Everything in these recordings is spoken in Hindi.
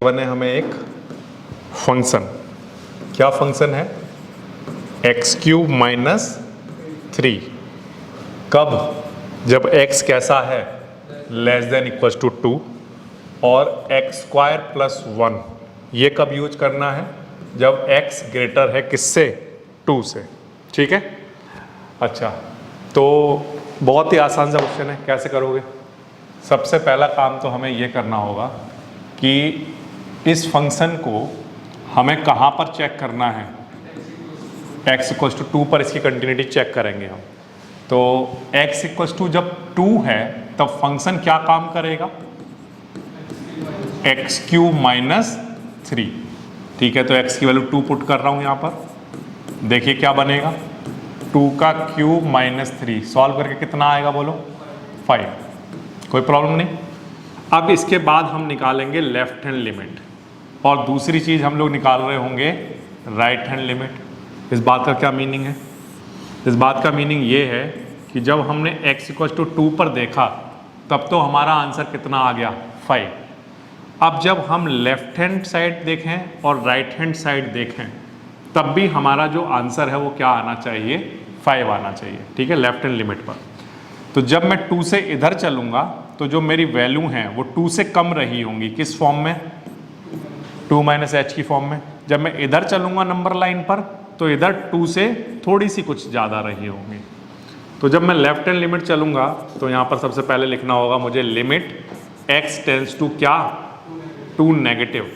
वन है हमें एक फंक्शन। क्या फंक्शन है? x³ -3। कब? जब x कैसा है? लेस देन इक्वल टू 2 और x² + 1। ये कब यूज करना है? जब x ग्रेटर है किससे? 2 से। ठीक है। अच्छा, तो बहुत ही आसान सा क्वेश्चन है, कैसे करोगे? सबसे पहला काम तो हमें ये करना होगा कि इस फंक्शन को हमें कहाँ पर चेक करना है? x = 2 पर इसकी कंटिन्यूटी चेक करेंगे हम। तो x = जब 2 है तब फंक्शन क्या काम करेगा? x³ -3। ठीक है, तो x की वैल्यू 2 पुट कर रहा हूँ यहाँ पर। देखिए क्या बनेगा, 2³ -3 सॉल्व करके कितना आएगा बोलो? 5। कोई प्रॉब्लम नहीं। अब इसके बाद हम निकालेंगे लेफ्ट हैंड लिमिट, और दूसरी चीज़ हम लोग निकाल रहे होंगे राइट हैंड लिमिट। इस बात का क्या मीनिंग है? इस बात का मीनिंग ये है कि जब हमने x = 2 पर देखा तब तो हमारा आंसर कितना आ गया? 5। अब जब हम लेफ्ट हैंड साइड देखें और राइट हैंड साइड देखें तब भी हमारा जो आंसर है वो क्या आना चाहिए? 5 आना चाहिए। ठीक है, लेफ्ट हैंड लिमिट पर। तो जब मैं 2 से इधर चलूँगा तो जो मेरी वैल्यू हैं वो 2 से कम रही होंगी। किस फॉर्म में? 2 - h की फॉर्म में। जब मैं इधर चलूँगा नंबर लाइन पर तो इधर 2 से थोड़ी सी कुछ ज़्यादा रही होंगी। तो जब मैं लेफ्ट हैंड लिमिट चलूँगा तो यहाँ पर सबसे पहले लिखना होगा मुझे लिमिट x टेंड्स टू क्या? 2 नेगेटिव।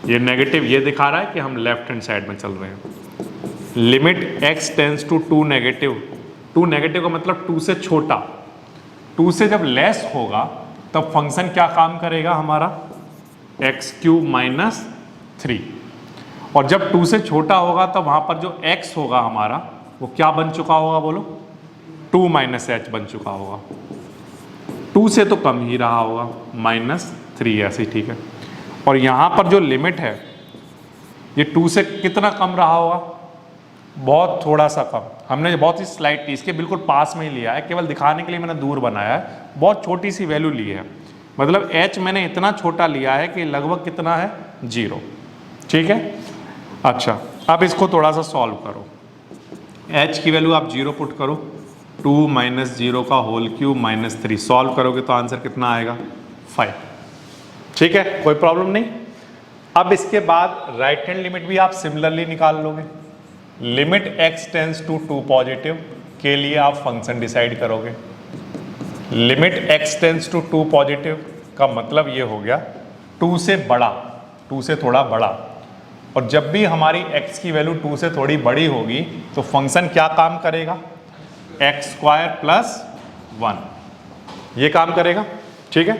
ये नेगेटिव ये दिखा रहा है कि हम लेफ्ट हैंड साइड में चल रहे हैं। Limit x tends to 2 negative. 2 negative का मतलब 2 से छोटा। 2 से जब लेस होगा तब फंक्शन क्या काम करेगा हमारा? x³ -3। और जब 2 से छोटा होगा तब वहाँ पर जो x होगा हमारा वो क्या बन चुका होगा बोलो? 2 - h बन चुका होगा। 2 से तो कम ही रहा होगा, -3 ऐसे ही। ठीक है, और यहाँ पर जो लिमिट है ये 2 से कितना कम रहा होगा? बहुत थोड़ा सा कम। हमने बहुत ही स्लाइटली इसके बिल्कुल पास में ही लिया है, केवल दिखाने के लिए मैंने दूर बनाया है। बहुत छोटी सी वैल्यू ली है, मतलब h मैंने इतना छोटा लिया है कि लगभग कितना है? 0। ठीक है। अच्छा, अब इसको थोड़ा सा सॉल्व करो। h की वैल्यू आप 0 पुट करो। 2 - 0 का होल क्यूब -3 सॉल्व करोगे तो आंसर कितना आएगा? 5। ठीक है, कोई प्रॉब्लम नहीं। अब इसके बाद राइट हैंड लिमिट भी आप सिमिलरली निकाल लोगे। Limit x tends to 2 positive के लिए आप फंक्शन डिसाइड करोगे। Limit x tends to 2 positive का मतलब ये हो गया 2 से बड़ा, 2 से थोड़ा बड़ा। और जब भी हमारी x की वैल्यू 2 से थोड़ी बड़ी होगी तो फंक्शन क्या काम करेगा? x² + 1 ये काम करेगा। ठीक है।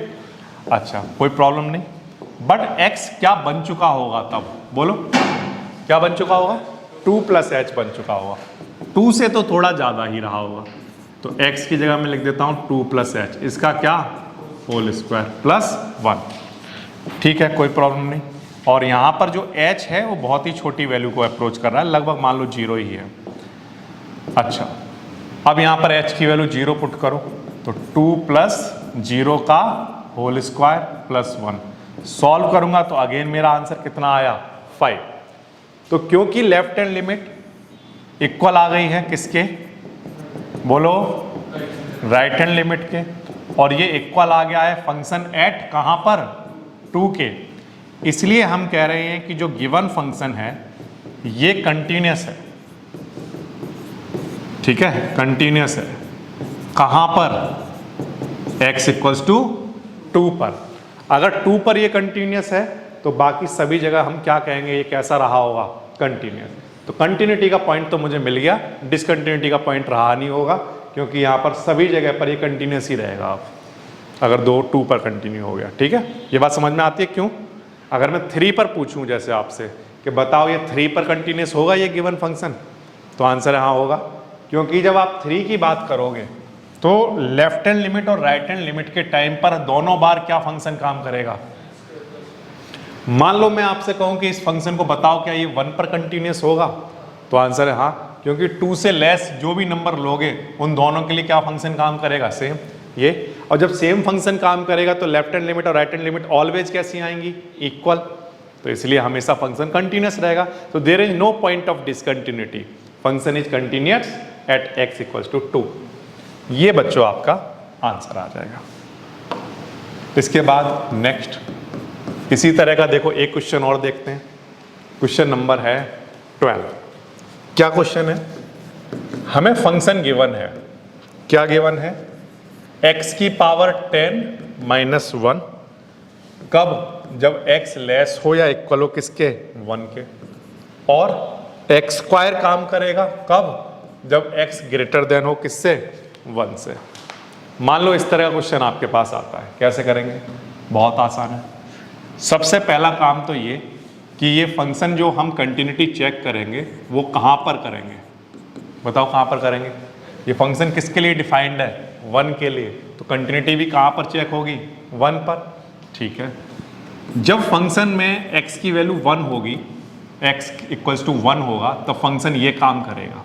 अच्छा, कोई प्रॉब्लम नहीं। बट x क्या बन चुका होगा तब? बोलो क्या बन चुका होगा? 2 + h बन चुका होगा। 2 से तो थोड़ा ज़्यादा ही रहा होगा, तो x की जगह मैं लिख देता हूँ 2 + h। इसका क्या? Whole square + 1। ठीक है, कोई प्रॉब्लम नहीं। और यहाँ पर जो h है वो बहुत ही छोटी वैल्यू को अप्रोच कर रहा है, लगभग मान लो 0 ही है। अच्छा, अब यहाँ पर h की वैल्यू 0 पुट करो तो 2 + 0 का होल स्क्वायर + 1 सॉल्व करूंगा तो अगेन मेरा आंसर कितना आया? 5। तो क्योंकि लेफ्ट हैंड लिमिट इक्वल आ गई है किसके? बोलो राइट हैंड लिमिट के, और ये इक्वल आ गया है फंक्शन एट कहां पर? 2 के। इसलिए हम कह रहे हैं कि जो गिवन फंक्शन है ये कंटिन्यूअस है। ठीक है, कंटिन्यूअस है। कहां पर? x = 2 पर। अगर 2 पर ये कंटिन्यूअस है तो बाकी सभी जगह हम क्या कहेंगे? ये कैसा रहा होगा? कंटिन्यूअस। तो कंटिन्यूटी का पॉइंट तो मुझे मिल गया, डिसकंटिन्यूटी का पॉइंट रहा नहीं होगा, क्योंकि यहाँ पर सभी जगह पर ये कंटिन्यूअस ही रहेगा। आप अगर 2 पर कंटिन्यू हो गया। ठीक है, ये बात समझ में आती है? क्यों? अगर मैं 3 पर पूछूं जैसे आपसे कि बताओ ये 3 पर कंटिन्यूअस होगा ये गिवन फंक्शन, तो आंसर हाँ होगा, क्योंकि जब आप 3 की बात करोगे तो लेफ्ट हैंड लिमिट और राइट हैंड लिमिट के टाइम पर दोनों बार क्या फंक्शन काम करेगा? मान लो मैं आपसे कहूं कि इस फंक्शन को बताओ क्या ये 1 पर कंटिन्यूअस होगा, तो आंसर है हाँ, क्योंकि 2 से लेस जो भी नंबर लोगे उन दोनों के लिए क्या फंक्शन काम करेगा? सेम। ये और जब सेम फंक्शन काम करेगा तो लेफ्ट हैंड लिमिट और राइट हैंड लिमिट ऑलवेज कैसी आएंगी, इक्वल। तो इसलिए हमेशा फंक्शन कंटिन्यूअस रहेगा। तो there is no point of discontinuity, function is continuous at x equals to 2। ये बच्चों आपका आंसर आ जाएगा। इसके बाद नेक्स्ट इसी तरह का देखो एक क्वेश्चन और देखते हैं। क्वेश्चन नंबर है 12। क्या क्वेश्चन है, हमें फंक्शन गिवन है, क्या गिवन है, x की पावर 10 माइनस 1, कब, जब x लेस हो या इक्वल हो किसके, 1 के, और x स्क्वायर काम करेगा कब, जब x ग्रेटर देन हो किससे, 1 से। मान लो इस तरह का क्वेश्चन आपके पास आता है, कैसे करेंगे, बहुत आसान है। सबसे पहला काम तो ये कि ये फंक्शन जो हम कंटिन्यूटी चेक करेंगे वो कहाँ पर करेंगे, बताओ कहाँ पर करेंगे। ये फंक्शन किसके लिए डिफाइंड है, 1 के लिए, तो कंटिन्यूटी भी कहाँ पर चेक होगी, 1 पर। ठीक है, जब फंक्शन में x की वैल्यू 1 होगी, x इक्वल्स टू 1 होगा, तो फंक्शन ये काम करेगा।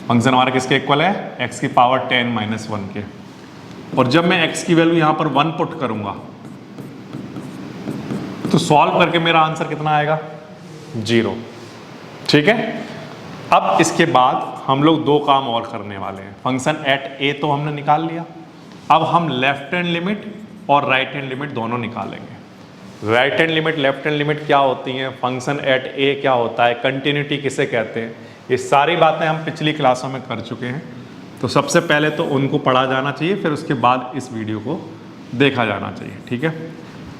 फंक्शन हमारा किसके इक्वल है, x की पावर 10 माइनस 1 के। और जब मैं x की वैल्यू यहाँ पर 1 पुट करूँगा तो सॉल्व करके मेरा आंसर कितना आएगा, 0। ठीक है, अब इसके बाद हम लोग दो काम और करने वाले हैं। फंक्शन एट a तो हमने निकाल लिया, अब हम लेफ्ट हैंड लिमिट और राइट हैंड लिमिट दोनों निकालेंगे। Right hand limit, left hand limit क्या होती हैं, फंक्शन एट a क्या होता है, कंटिन्यूटी किसे कहते हैं, ये सारी बातें हम पिछली क्लासों में कर चुके हैं। तो सबसे पहले तो उनको पढ़ा जाना चाहिए, फिर उसके बाद इस वीडियो को देखा जाना चाहिए। ठीक है,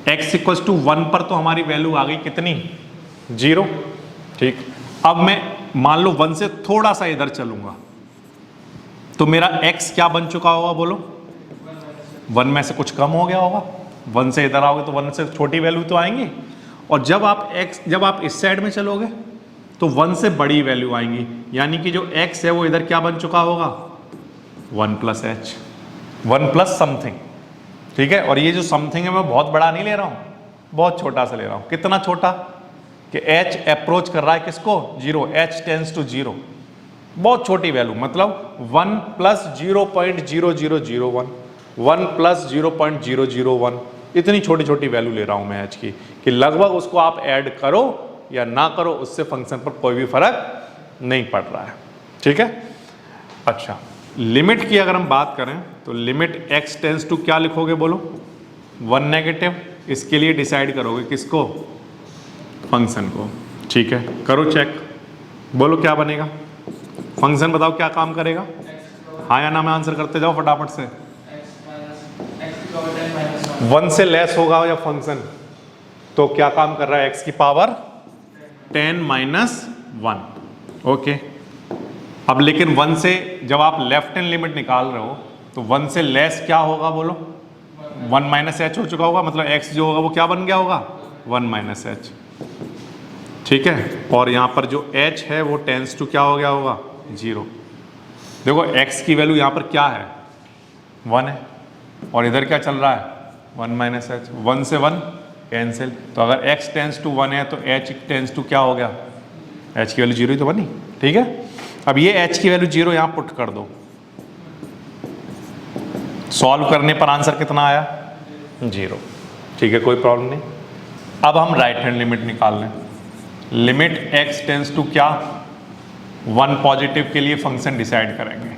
x इक्वल्स टू 1 पर तो हमारी वैल्यू आ गई कितनी, 0। ठीक, अब मैं मान लो 1 से थोड़ा सा इधर चलूंगा तो मेरा x क्या बन चुका होगा, बोलो, 1 में से कुछ कम हो गया होगा। 1 से इधर आओगे तो 1 से छोटी वैल्यू तो आएंगी, और जब आप इस साइड में चलोगे तो 1 से बड़ी वैल्यू आएंगी, यानी कि जो x है वो इधर क्या बन चुका होगा, 1 प्लस h, 1 प्लस समथिंग। ठीक है, और ये जो समथिंग है मैं बहुत बड़ा नहीं ले रहा हूँ, बहुत छोटा सा ले रहा हूँ। कितना छोटा कि h अप्रोच कर रहा है किसको, 0, h टेंस टू 0, बहुत छोटी वैल्यू, मतलब 1 प्लस 0.0001, 1 प्लस 0.001, इतनी छोटी छोटी वैल्यू ले रहा हूँ मैं h की, कि लगभग उसको आप ऐड करो या ना करो उससे फंक्शन पर कोई भी फर्क नहीं पड़ रहा है। ठीक है, अच्छा, लिमिट की अगर हम बात करें तो लिमिट x टेंस टू क्या लिखोगे, बोलो, 1 नेगेटिव। इसके लिए डिसाइड करोगे किसको, फंक्शन को। ठीक है, करो चेक, बोलो क्या बनेगा, फंक्शन बताओ क्या काम करेगा, हाँ या ना में आंसर करते जाओ फटाफट से। 1 से लेस होगा या फंक्शन तो क्या काम कर रहा है, x की पावर 10 माइनस 1। ओके, अब लेकिन 1 से जब आप लेफ्ट हैंड लिमिट निकाल रहे हो तो 1 से लेस क्या होगा, बोलो, 1 माइनस h हो चुका होगा, मतलब x जो होगा वो क्या बन गया होगा, 1 माइनस h। ठीक है, और यहाँ पर जो h है वो टेंस टू क्या हो गया होगा, 0। देखो x की वैल्यू यहाँ पर क्या है, 1 है, और इधर क्या चल रहा है, 1 माइनस h। 1 से 1 कैंसिल, तो अगर x टेंस टू 1 है तो h टेंस टू क्या हो गया, h की वैल्यू 0 ही तो बनी। ठीक है, अब ये h की वैल्यू 0 यहाँ पुट कर दो, सॉल्व करने पर आंसर कितना आया, 0। ठीक है, कोई प्रॉब्लम नहीं। अब हम राइट हैंड लिमिट निकाल लें। लिमिट x टेंस टू क्या, 1 पॉजिटिव के लिए फंक्शन डिसाइड करेंगे।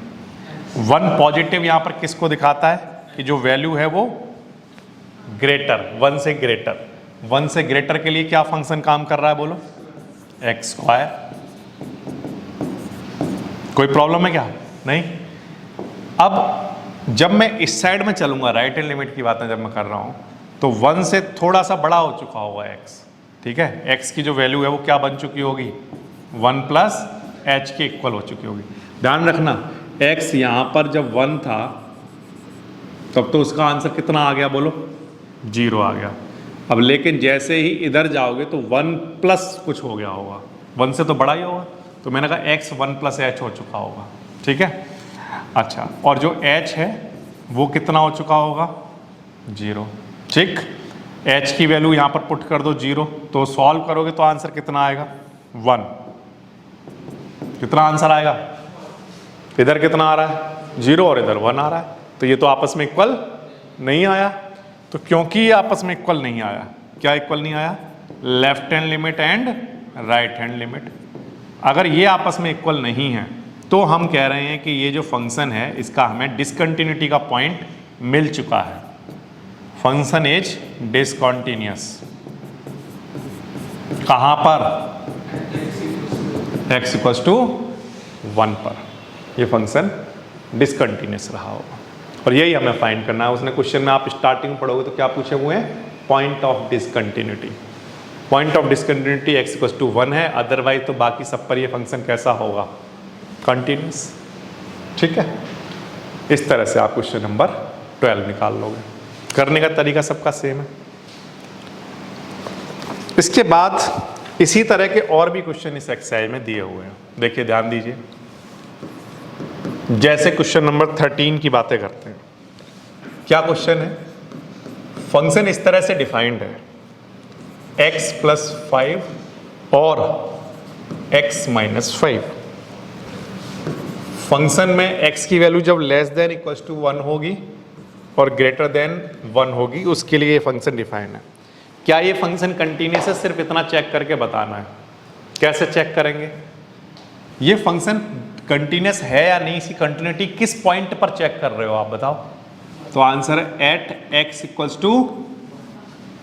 1 पॉजिटिव यहाँ पर किसको दिखाता है कि जो वैल्यू है वो ग्रेटर, 1 से ग्रेटर, 1 से ग्रेटर के लिए क्या फंक्शन काम कर रहा है, बोलो, x स्क्वायर। कोई प्रॉब्लम है क्या, नहीं। अब जब मैं इस साइड में चलूंगा, राइट हैंड लिमिट की बातें जब मैं कर रहा हूं, तो 1 से थोड़ा सा बड़ा हो चुका होगा x। ठीक है, x की जो वैल्यू है वो क्या बन चुकी होगी, 1 प्लस h के इक्वल हो चुकी होगी। ध्यान रखना, x यहां पर जब 1 था तब तो उसका आंसर कितना आ गया, बोलो, 0 आ गया। अब लेकिन जैसे ही इधर जाओगे तो 1 प्लस कुछ हो गया होगा, 1 से तो बड़ा ही होगा, तो मैंने कहा x 1 प्लस h हो चुका होगा। ठीक है, अच्छा, और जो h है वो कितना हो चुका होगा, 0। ठीक, h की वैल्यू यहाँ पर पुट कर दो 0, तो सॉल्व करोगे तो आंसर कितना आएगा, 1। कितना आंसर आएगा, इधर कितना आ रहा है, 0 और इधर 1 आ रहा है, तो ये तो आपस में इक्वल नहीं आया। तो क्योंकि ये आपस में इक्वल नहीं आया, क्या इक्वल नहीं आया? Left hand limit and right hand limit. अगर ये आपस में इक्वल नहीं है तो हम कह रहे हैं कि ये जो फंक्शन है इसका हमें डिसकंटिन्यूटी का पॉइंट मिल चुका है। Function is discontinuous. कहां पर? x इक्वल्स टू 1 पर ये फंक्शन डिसकंटिन्यूअस रहा होगा। और यही हमें फाइंड करना है। उसने क्वेश्चन में आप स्टार्टिंग में पढ़ोगे तो क्या पूछे हुए हैं? Point of discontinuity. Point of discontinuity x equals to 1 है, अदरवाइज तो बाकी सब पर ये फंक्शन कैसा होगा? कंटिन्यूअस। ठीक है, इस तरह से आप क्वेश्चन नंबर 12 निकाल लोगे। करने का तरीका सबका सेम है। इसके बाद इसी तरह के और भी क्वेश्चन इस एक्सरसाइज में दिए हुए हैं। देखिए, ध्यान दीजिए। जैसे क्वेश्चन नंबर 13 की बातें करते हैं। क्या क्वेश्चन है? फंक्शन इस तरह से डिफाइंड है, x प्लस 5 और x माइनस 5। फंक्शन में x की वैल्यू जब लेस देन इक्वल्स टू 1 होगी और ग्रेटर देन 1 होगी, उसके लिए ये फंक्शन डिफाइंड है। क्या ये फंक्शन कंटिन्यूअस है? सिर्फ इतना चेक करके बताना है। कैसे चेक करेंगे? ये फंक्शन कंटिन्यूअस है या नहीं, इसकी कंटिन्यूटी किस पॉइंट पर चेक कर रहे हो आप बताओ? तो आंसर है एट x इक्वल्स टू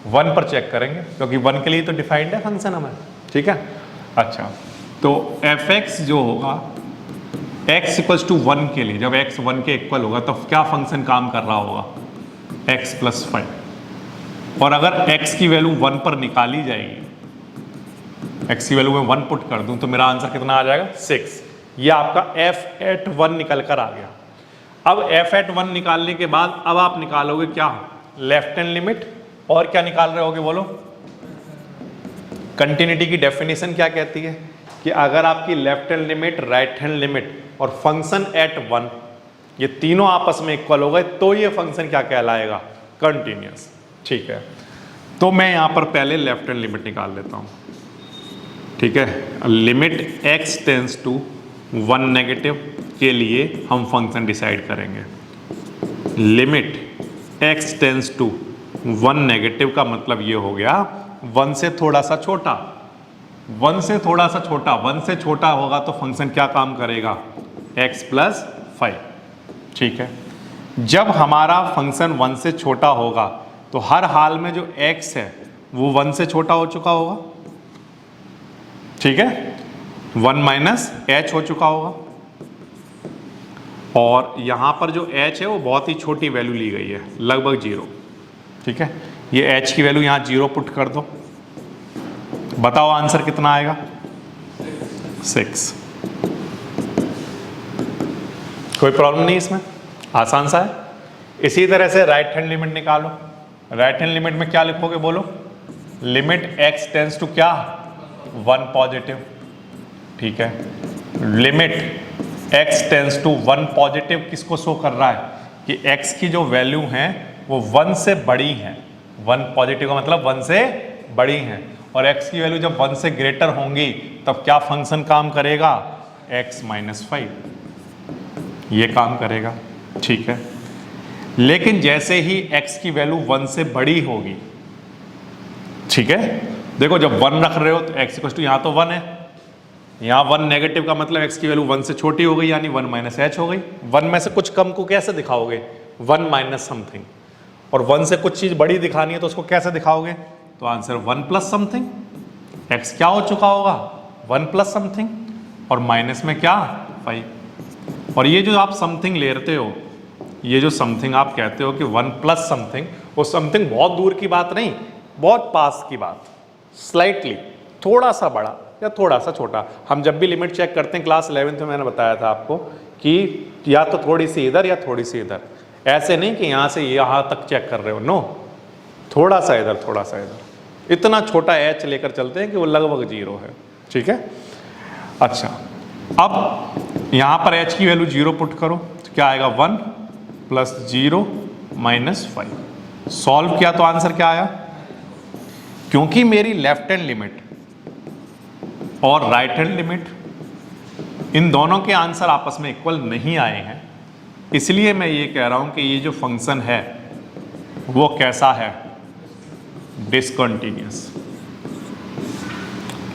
1 पर चेक करेंगे, क्योंकि 1 के लिए तो डिफाइंड है फंक्शन हमें। ठीक है, अच्छा, तो fx जो होगा x इक्वल्स टू 1 के लिए, जब x 1 के इक्वल होगा तो क्या फंक्शन काम कर रहा होगा? x plus 5। और अगर x की वैल्यू 1 पर निकाली जाएगी, x की वैल्यू में 1 पुट कर दूं तो मेरा आंसर कितना आ जाएगा? 6। ये आपका f एट 1 निकल कर आ गया। अब f एट 1 निकालने के बाद अब आप निकालोगे क्या? Left hand limit. और क्या निकाल रहे होगे बोलो? कंटिन्यूटी की डेफिनेशन क्या कहती है कि अगर आपकी left hand limit, right hand limit और फंक्शन एट 1 ये तीनों आपस में इक्वल हो गए तो ये फंक्शन क्या कहलाएगा? कंटिन्यूअस। ठीक है, तो मैं यहां पर पहले लेफ्ट हैंड लिमिट निकाल लेता हूं। ठीक है, limit x tends to 1 negative के लिए हम फंक्शन डिसाइड करेंगे। Limit x tends to 1 negative का मतलब ये हो गया 1 से थोड़ा सा छोटा। 1 से थोड़ा सा छोटा, 1 से छोटा होगा तो फंक्शन क्या काम करेगा? x plus 5। ठीक है, जब हमारा फंक्शन 1 से छोटा होगा तो हर हाल में जो x है वो 1 से छोटा हो चुका होगा। ठीक है, 1 माइनस h हो चुका होगा। और यहां पर जो h है वो बहुत ही छोटी वैल्यू ली गई है, लगभग 0। ठीक है, ये h की वैल्यू यहां 0 पुट कर दो। बताओ आंसर कितना आएगा? 6। कोई प्रॉब्लम नहीं इसमें, आसान सा है। इसी तरह से राइट हैंड लिमिट निकालो। राइट हैंड लिमिट में क्या लिखोगे बोलो? लिमिट x टेंस टू क्या? 1 पॉजिटिव। ठीक है, limit x tends to 1 positive किसको शो कर रहा है? कि x की जो वैल्यू है वो 1 से बड़ी है। 1 पॉजिटिव का मतलब 1 से बड़ी है। और x की वैल्यू जब 1 से ग्रेटर होंगी तब क्या फंक्शन काम करेगा? x माइनस 5 ये काम करेगा। ठीक है, लेकिन जैसे ही x की वैल्यू 1 से बड़ी होगी, ठीक है, देखो जब 1 रख रहे हो तो x इक्वल टू यहाँ तो 1 है, यहाँ 1 नेगेटिव का मतलब x की वैल्यू 1 से छोटी हो गई, यानी 1 माइनस h हो गई। 1 में से कुछ कम को कैसे दिखाओगे? 1 माइनस समथिंग। और 1 से कुछ चीज़ बड़ी दिखानी है तो उसको कैसे दिखाओगे? तो आंसर 1 प्लस समथिंग। x क्या हो चुका होगा? 1 प्लस समथिंग। और माइनस में क्या? 5। और ये जो आप समथिंग लेते हो, ये जो समथिंग आप कहते हो कि 1 प्लस समथिंग, वो समथिंग बहुत दूर की बात नहीं, बहुत पास की बात, स्लाइटली थोड़ा सा बड़ा या थोड़ा सा छोटा। हम जब भी लिमिट चेक करते हैं क्लास 11th में मैंने बताया था आपको कि या तो थोड़ी सी इधर या थोड़ी सी इधर, ऐसे नहीं कि यहाँ से यहाँ तक चेक कर रहे हो, नो, थोड़ा सा इधर थोड़ा सा इधर, इतना छोटा h लेकर चलते हैं कि वो लगभग 0 है। ठीक है, अच्छा, अब यहाँ पर h की वैल्यू 0 पुट करो तो क्या आएगा? 1 प्लस 0 माइनस 5। सॉल्व किया तो आंसर क्या आया? क्योंकि मेरी लेफ्ट हैंड लिमिट और राइट हैंड लिमिट इन दोनों के आंसर आपस में इक्वल नहीं आए हैं, इसलिए मैं ये कह रहा हूं कि ये जो फंक्शन है वो कैसा है, डिसकंटीन्यूअस।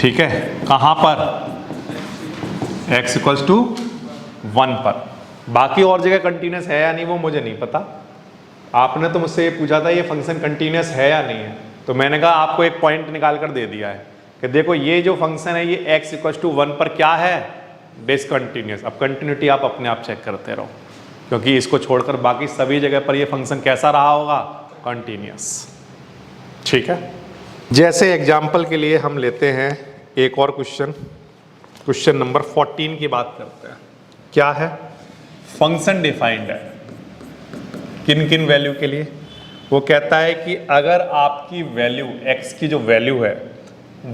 ठीक है, कहां पर, x इक्वल्स टू 1 पर। बाकी और जगह कंटिन्यूअस है या नहीं वो मुझे नहीं पता। आपने तो मुझसे ये पूछा था ये फंक्शन कंटिन्यूअस है या नहीं है, तो मैंने कहा आपको एक पॉइंट निकाल कर दे दिया है कि देखो ये जो फंक्शन है ये x इक्वल्स टू 1 पर क्या है, डिसकंटिन्यूअस। अब कंटिन्यूटी आप अपने आप चेक करते रहो, क्योंकि इसको छोड़कर बाकी सभी जगह पर ये फंक्शन कैसा रहा होगा, कंटिन्यूअस। ठीक है, जैसे एग्जाम्पल के लिए हम लेते हैं एक और क्वेश्चन नंबर 14 की बात करते हैं। क्या है, फंक्शन डिफाइंड है किन किन वैल्यू के लिए। वो कहता है कि अगर आपकी वैल्यू x की जो वैल्यू है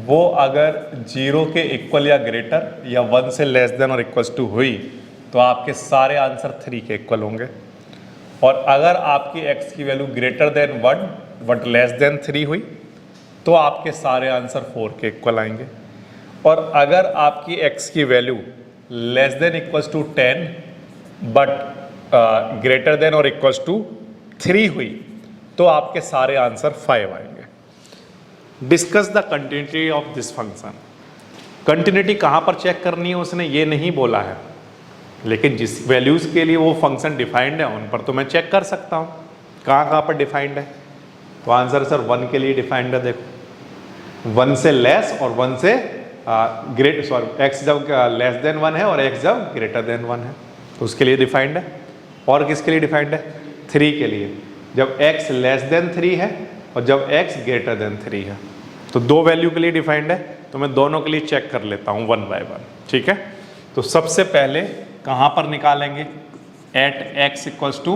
वो अगर 0 के इक्वल या ग्रेटर या 1 से लेस देन और इक्वल्स टू हुई तो आपके सारे आंसर 3 के इक्वल होंगे। और अगर आपकी x की value greater than 1 but less than 3 हुई तो आपके सारे आंसर 4 के इक्वल आएंगे। और अगर आपकी x की value less than equals to 10 but greater than और इक्वल्स टू 3 हुई तो आपके सारे आंसर 5 आएंगे। Discuss the continuity of this function. Continuity कहाँ पर चेक करनी है उसने ये नहीं बोला है, लेकिन जिस वैल्यूज के लिए वो फंक्शन डिफाइंड है उन पर तो मैं चेक कर सकता हूँ कहाँ कहाँ पर डिफाइंड है। तो आंसर सर 1 के लिए डिफाइंड है, देखो 1 से लेस और 1 से x जब लेस देन 1 है और x जब ग्रेटर देन 1 है तो उसके लिए डिफाइंड है। और किसके लिए डिफाइंड है, 3 के लिए, जब x लेस देन 3 है और जब x ग्रेटर देन 3 है। तो 2 वैल्यू के लिए डिफाइंड है, तो मैं दोनों के लिए चेक कर लेता हूँ 1 बाय 1। ठीक है, तो सबसे पहले कहाँ पर निकालेंगे, एट x इक्वल्स टू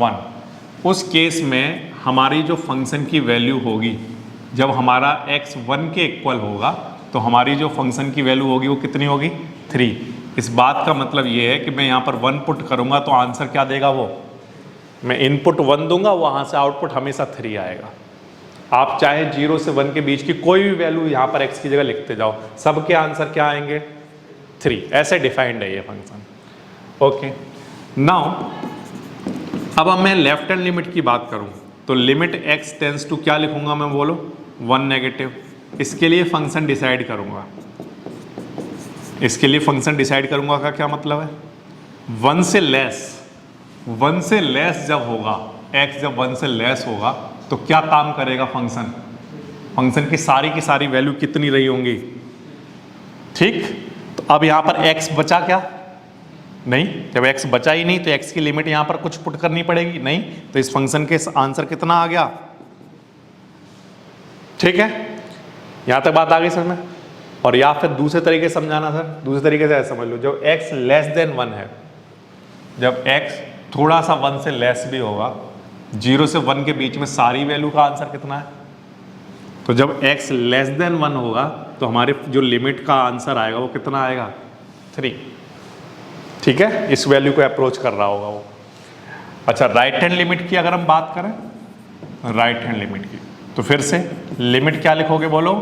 1। उस केस में हमारी जो फंक्शन की वैल्यू होगी, जब हमारा x 1 के इक्वल होगा तो हमारी जो फंक्शन की वैल्यू होगी वो कितनी होगी, 3। इस बात का मतलब ये है कि मैं यहाँ पर 1 पुट करूँगा तो आंसर क्या देगा, वो मैं इनपुट 1 दूंगा, वहाँ से आउटपुट हमेशा 3 आएगा। आप चाहे 0 से 1 के बीच की कोई भी वैल्यू यहाँ पर x की जगह लिखते जाओ, सबके आंसर क्या आएंगे, 3। ऐसे डिफाइंड है ये फंक्शन। ओके, नाउ अब मैं लेफ्ट हैंड लिमिट की बात करूँ तो लिमिट x टेंस टू क्या लिखूंगा मैं, बोलो 1 नेगेटिव। इसके लिए फंक्शन डिसाइड करूँगा, इसके लिए फंक्शन डिसाइड करूँगा का क्या मतलब है, 1 से लेस जब होगा, x जब 1 से लेस होगा तो क्या काम करेगा फंक्शन, फंक्शन की सारी वैल्यू कितनी रही होंगी। ठीक, तो अब यहाँ पर x बचा क्या, नहीं, जब x बचा ही नहीं तो x की लिमिट यहाँ पर कुछ पुट करनी पड़ेगी, नहीं, तो इस फंक्शन के आंसर कितना आ गया। ठीक है, यहाँ तक बात आ गई समझ में। और या फिर दूसरे तरीके से समझाना सर, दूसरे तरीके से ऐसा समझ लो, जब x लेस देन 1 है, जब x थोड़ा सा 1 से लेस भी होगा, 0 से 1 के बीच में सारी वैल्यू का आंसर कितना है, तो जब x लेस देन 1 होगा तो हमारे जो लिमिट का आंसर आएगा वो कितना आएगा, 3। ठीक है, इस वैल्यू को अप्रोच कर रहा होगा वो। अच्छा, राइट हैंड लिमिट की अगर हम बात करें, राइट हैंड लिमिट की, तो फिर से लिमिट क्या लिखोगे, बोलो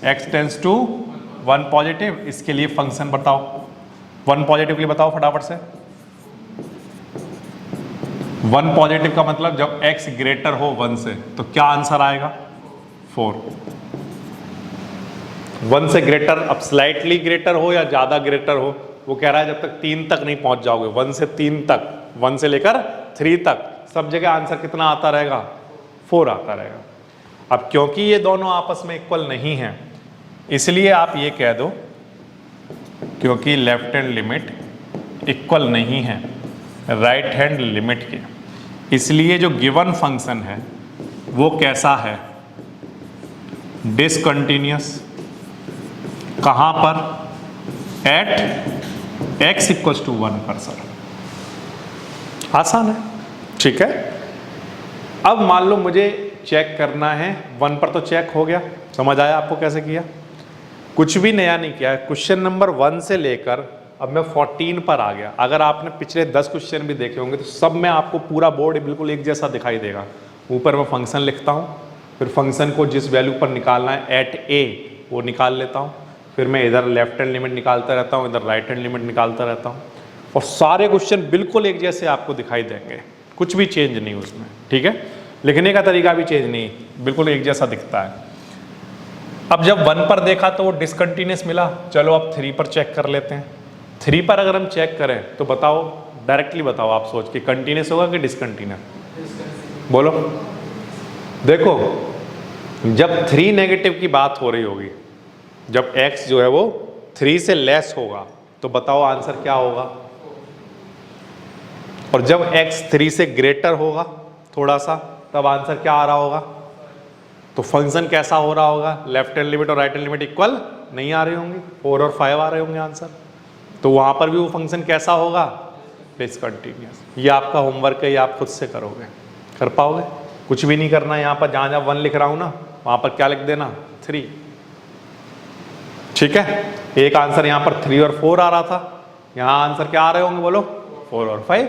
x टेंस टू 1 पॉजिटिव। इसके लिए फंक्शन बताओ, 1 पॉजिटिव के लिए बताओ फटाफट से। 1 पॉजिटिव का मतलब जब x ग्रेटर हो 1 से तो क्या आंसर आएगा, 4। 1 से ग्रेटर, अब स्लाइटली ग्रेटर हो या ज्यादा ग्रेटर हो, वो कह रहा है जब तक 3 तक नहीं पहुंच जाओगे, 1 से 3 तक, 1 से लेकर 3 तक सब जगह आंसर कितना आता रहेगा, 4 आता रहेगा। अब क्योंकि ये दोनों आपस में इक्वल नहीं है, इसलिए आप ये कह दो क्योंकि लेफ्ट हैंड लिमिट इक्वल नहीं है राइट हैंड लिमिट के, इसलिए जो गिवन फंक्शन है वो कैसा है, डिसकंटिन्यूअस। कहां पर, एट x इक्वल्स टू 1 पर सर। आसान है, ठीक है। अब मान लो मुझे चेक करना है, 1 पर तो चेक हो गया, समझ आया आपको कैसे किया, कुछ भी नया नहीं किया है। क्वेश्चन नंबर 1 से लेकर अब मैं 14 पर आ गया। अगर आपने पिछले 10 क्वेश्चन भी देखे होंगे तो सब में आपको पूरा बोर्ड बिल्कुल एक जैसा दिखाई देगा। ऊपर मैं फंक्शन लिखता हूँ, फिर फंक्शन को जिस वैल्यू पर निकालना है एट ए वो निकाल लेता हूँ, फिर मैं इधर लेफ्ट हैंड लिमिट निकालता रहता हूँ, इधर राइट हैंड लिमिट निकालता रहता हूँ। और सारे क्वेश्चन बिल्कुल एक जैसे आपको दिखाई देंगे, कुछ भी चेंज नहीं उसमें, ठीक है। लिखने का तरीका भी चेंज नहीं, बिल्कुल एक जैसा दिखता है। अब जब 1 पर देखा तो वो डिसकंटिन्यूस मिला, चलो अब 3 पर चेक कर लेते हैं। 3 पर अगर हम चेक करें तो बताओ, डायरेक्टली बताओ आप सोच के, कंटिन्यूस होगा कि डिसकंटिन्यूस? बोलो। देखो जब 3 नेगेटिव की बात हो रही होगी, जब x जो है वो 3 से लेस होगा, तो बताओ आंसर क्या होगा। और जब x 3 से ग्रेटर होगा थोड़ा सा, तब आंसर क्या आ रहा होगा। तो फंक्शन कैसा हो रहा होगा, लेफ्ट हैंड लिमिट और राइट हैंड लिमिट इक्वल नहीं आ रही होंगी, 4 और 5 आ रहे होंगे आंसर। तो वहां पर भी वो फंक्शन कैसा होगा, डिसकंटिन्यूअस। ये आपका होमवर्क है, ये आप खुद से करोगे, कर पाओगे। कुछ भी नहीं करना, यहाँ पर जहाँ जहाँ 1 लिख रहा हूँ ना, वहाँ पर क्या लिख देना, 3। ठीक है, एक आंसर यहाँ पर 3 और 4 आ रहा था, यहाँ आंसर क्या आ रहे होंगे बोलो, 4 और 5।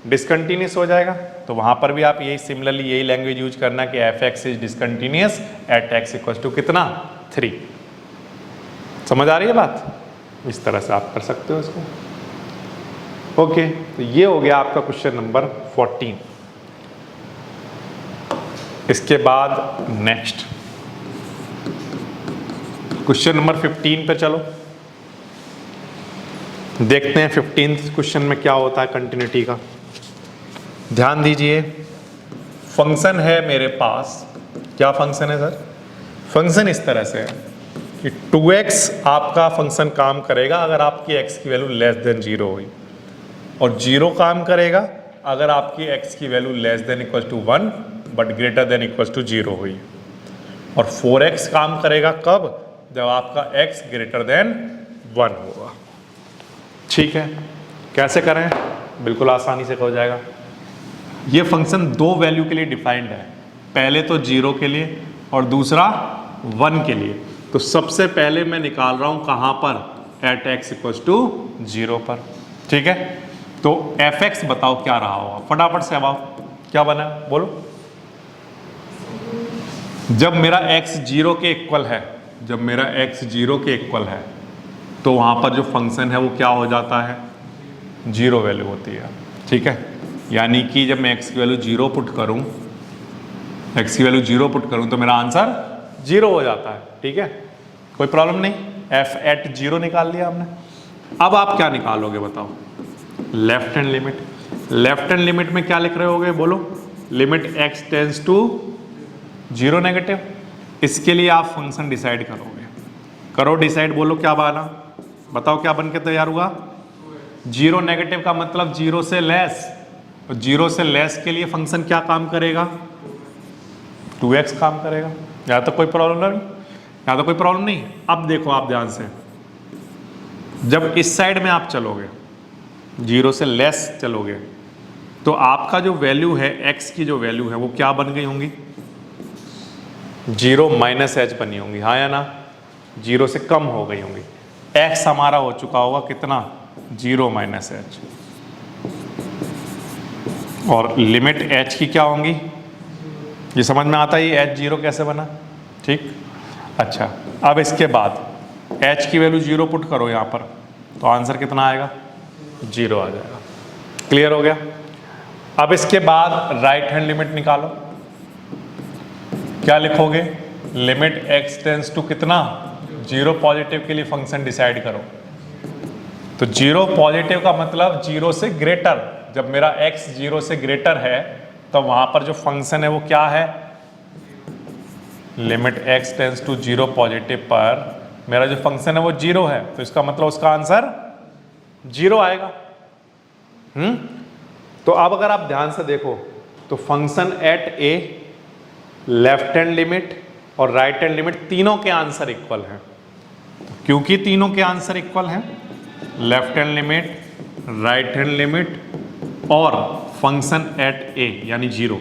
डिसकंटिन्यूअस हो जाएगा। तो वहाँ पर भी आप यही सिमिलरली यही लैंग्वेज यूज करना कि f(x) is discontinuous at x equal to कितना, 3। समझ आ रही है बात? इस तरह से आप कर सकते हो इसको। ओके, तो ये हो गया आपका क्वेश्चन नंबर 14। इसके बाद नेक्स्ट क्वेश्चन नंबर 15 पे चलो, देखते हैं 15th क्वेश्चन में क्या होता है कंटिन्यूटी का। ध्यान दीजिए, फंक्शन है मेरे पास, क्या फंक्शन है सर? फंक्शन इस तरह से है कि 2x आपका फंक्शन काम करेगा अगर आपकी x की वैल्यू लेस देन 0 हुई, और 0 काम करेगा अगर आपकी x की value less than equal to 1 but greater than equal to 0 हुई, और 4x काम करेगा कब, जब आपका x ग्रेटर देन 1 होगा। ठीक है, कैसे करें, बिल्कुल आसानी से हो जाएगा। ये फंक्शन 2 वैल्यू के लिए डिफाइंड है, पहले तो 0 के लिए और दूसरा 1 के लिए। तो सबसे पहले मैं निकाल रहा हूं कहां पर, एट x इक्वल टू 0 पर। ठीक है, तो f(x) बताओ क्या रहा होगा, फटाफट से अब क्या बना बोलो। जब मेरा x 0 के इक्वल है, जब मेरा x 0 के इक्वल है, तो वहां पर जो फंक्शन है वो क्या हो जाता है, 0 वैल्यू होती है। ठीक है, यानी कि जब मैं x की वैल्यू 0 पुट करूं, x की वैल्यू 0 पुट करूं तो मेरा आंसर 0 हो जाता है। ठीक है, कोई प्रॉब्लम नहीं, f एट 0 निकाल लिया हमने। अब आप क्या निकालोगे बताओ, left hand limit. Left hand limit में क्या लिख रहे होगे बोलो, limit x tends to 0 negative. इसके लिए आप फंक्शन डिसाइड करोगे, करो डिसाइड, बोलो क्या बना, बताओ क्या बन के तैयार हुआ। 0 नेगेटिव का मतलब 0 से लेस, और 0 से लेस के लिए फंक्शन क्या काम करेगा, 2x काम करेगा। यहाँ तक कोई प्रॉब्लम नहीं, यहाँ तक कोई प्रॉब्लम नहीं। अब देखो आप ध्यान से, जब इस साइड में आप चलोगे, 0 से लेस चलोगे, तो आपका जो वैल्यू है x की जो वैल्यू है वो क्या बन गई होंगी, 0 माइनस h बनी होंगी, हाँ या ना, 0 से कम हो गई होंगी। x हमारा हो चुका होगा कितना, 0 माइनस h, और लिमिट h की क्या होंगी, ये समझ में आता है ये h 0 कैसे बना। ठीक, अच्छा, अब इसके बाद h की वैल्यू 0 पुट करो यहाँ पर, तो आंसर कितना आएगा, 0 आ जाएगा। क्लियर हो गया। अब इसके बाद राइट हैंड लिमिट निकालो, क्या लिखोगे, लिमिट x टेंड्स टू कितना, 0 पॉजिटिव के लिए फंक्शन डिसाइड करो। तो 0 पॉजिटिव का मतलब 0 से ग्रेटर, जब मेरा x 0 से ग्रेटर है तो वहां पर जो फंक्शन है वो क्या है, limit x tends to 0 positive पर मेरा जो फंक्शन है वो 0 है, तो इसका मतलब उसका आंसर 0 आएगा। तो अब अगर आप ध्यान से देखो तो function at a, left hand limit और राइट हैंड लिमिट तीनों के आंसर इक्वल हैं। क्योंकि तीनों के आंसर इक्वल हैं, left hand limit, right hand limit और फंक्शन एट a यानी 0,